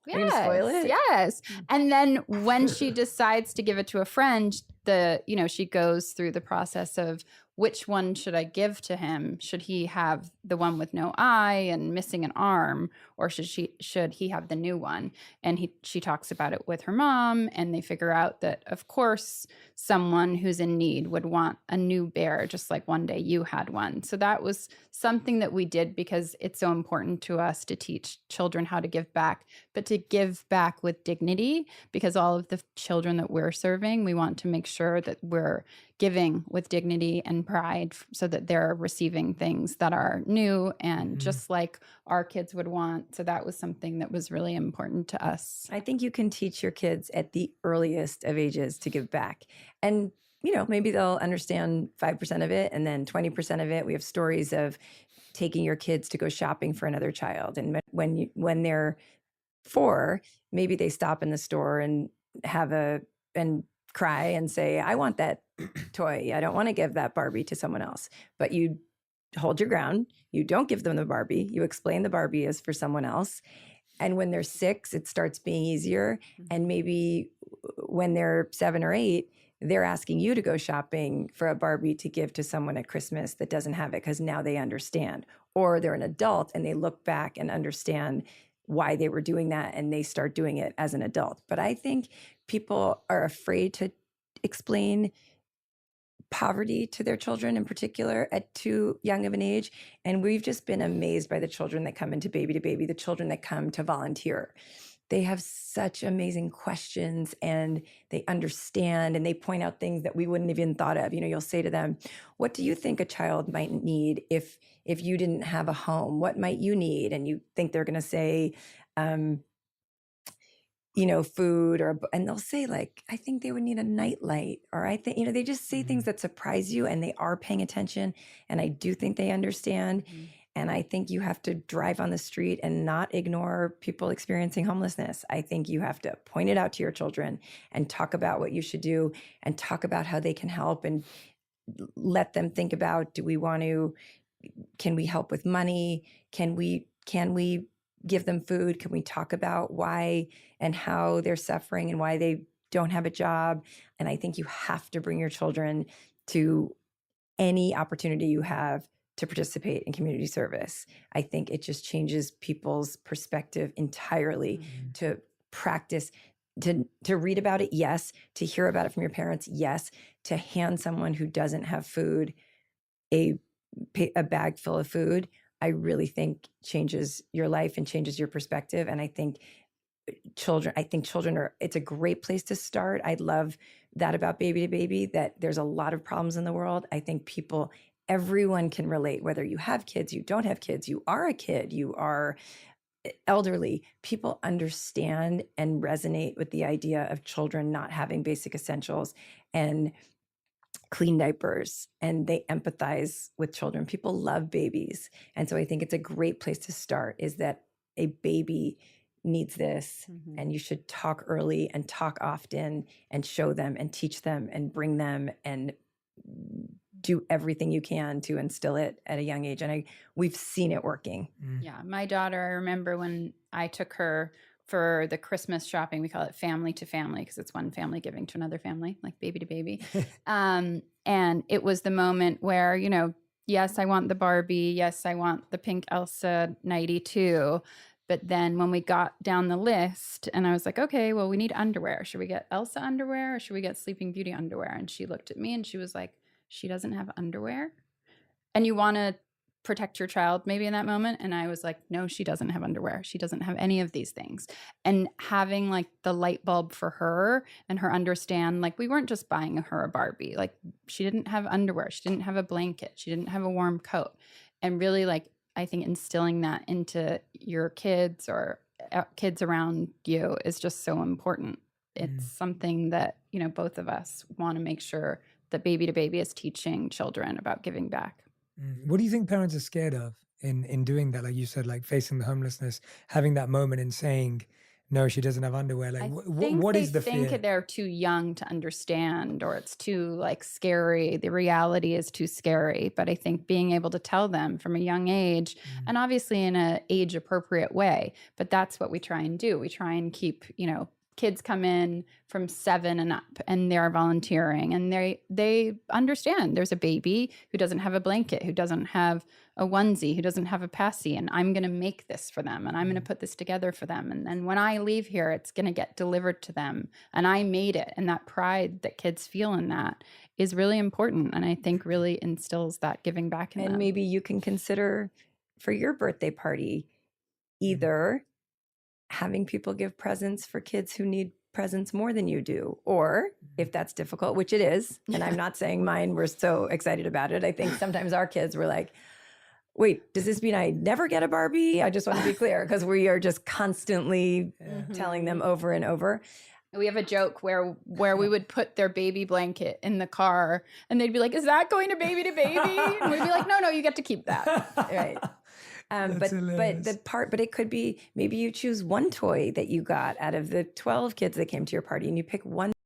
Yes, going to spoil it? yes. And then when she decides to give it to a friend, she goes through the process of which one should I give to him? Should he have the one with no eye and missing an arm, or should he have the new one? And she talks about it with her mom, and they figure out that, of course, someone who's in need would want a new bear, just like one day you had one. So that was something that we did because it's so important to us to teach children how to give back, but to give back with dignity, because all of the children that we're serving, we want to make sure that we're giving with dignity and pride so that they're receiving things that are new and just like our kids would want. So that was something that was really important to us. I think you can teach your kids at the earliest of ages to give back. And, you know, maybe they'll understand 5% of it and then 20% of it. We have stories of taking your kids to go shopping for another child. And when they're 4, maybe they stop in the store and and cry and say, I want that toy. I don't want to give that Barbie to someone else. But you hold your ground. You don't give them the Barbie. You explain the Barbie is for someone else. And when they're 6, it starts being easier. And maybe when they're 7 or 8, they're asking you to go shopping for a Barbie to give to someone at Christmas that doesn't have it because now they understand. Or they're an adult and they look back and understand why they were doing that and they start doing it as an adult. But I think people are afraid to explain poverty to their children in particular at too young of an age. And we've just been amazed by the children that come into Baby2Baby, the children that come to volunteer. They have such amazing questions and they understand and they point out things that we wouldn't even thought of. You know, you'll say to them, what do you think a child might need if you didn't have a home? What might you need? And you think they're going to say, you know, food and they'll say like, I think they would need a nightlight, or I think, you know, they just say things that surprise you and they are paying attention. And I do think they understand. And I think you have to drive on the street and not ignore people experiencing homelessness. I think you have to point it out to your children and talk about what you should do and talk about how they can help and let them think about, can we help with money? Can we give them food? Can we talk about why and how they're suffering and why they don't have a job? And I think you have to bring your children to any opportunity you have to participate in community service. I think it just changes people's perspective entirely to practice, to read about it, yes, to hear about it from your parents, yes, to hand someone who doesn't have food a bag full of food, I really think changes your life and changes your perspective. And I think children it's a great place to start. I love that about Baby2Baby, that there's a lot of problems in the world. I think everyone can relate, whether you have kids, you don't have kids, you are a kid, you are elderly. People understand and resonate with the idea of children not having basic essentials and clean diapers, and they empathize with children. People love babies. And so I think it's a great place to start, is that a baby needs this and you should talk early and talk often and show them and teach them and bring them and do everything you can to instill it at a young age. And we've seen it working. Yeah. My daughter, I remember when I took her for the Christmas shopping, we call it family to family because it's one family giving to another family, like Baby2Baby. And it was the moment where, you know, yes, I want the Barbie. Yes, I want the pink Elsa nightie too. But then when we got down the list and I was like, okay, well, we need underwear. Should we get Elsa underwear or should we get Sleeping Beauty underwear? And she looked at me and she was like, she doesn't have underwear? And you want to protect your child maybe in that moment. And I was like, no, she doesn't have underwear. She doesn't have any of these things. And having like the light bulb for her and her understand, like we weren't just buying her a Barbie. Like she didn't have underwear. She didn't have a blanket. She didn't have a warm coat. And really like, I think instilling that into your kids or kids around you is just so important. It's something that, you know, both of us want to make sure that Baby2Baby is teaching children about giving back. What do you think parents are scared of in doing that? Like you said, like facing the homelessness, having that moment and saying, no, she doesn't have underwear. Like what is the fear? I think they're too young to understand, or it's too like scary. The reality is too scary. But I think being able to tell them from a young age, and obviously in an age appropriate way, but that's what we try and do. We try and keep, you know, kids come in from 7 and up and they're volunteering and they understand there's a baby who doesn't have a blanket, who doesn't have a onesie, who doesn't have a passy, and I'm going to make this for them and I'm going to put this together for them. And then when I leave here, it's going to get delivered to them and I made it. And that pride that kids feel in that is really important. And I think really instills that giving back in them. And maybe you can consider for your birthday party, either having people give presents for kids who need presents more than you do. Or if that's difficult, which it is, and I'm not saying mine, we're so excited about it. I think sometimes our kids were like, wait, does this mean I never get a Barbie? I just want to be clear, because we are just constantly telling them over and over. We have a joke where we would put their baby blanket in the car and they'd be like, is that going to Baby2Baby? And we'd be like, no, you get to keep that. Right. But it could be, maybe you choose one toy that you got out of the 12 kids that came to your party and you pick one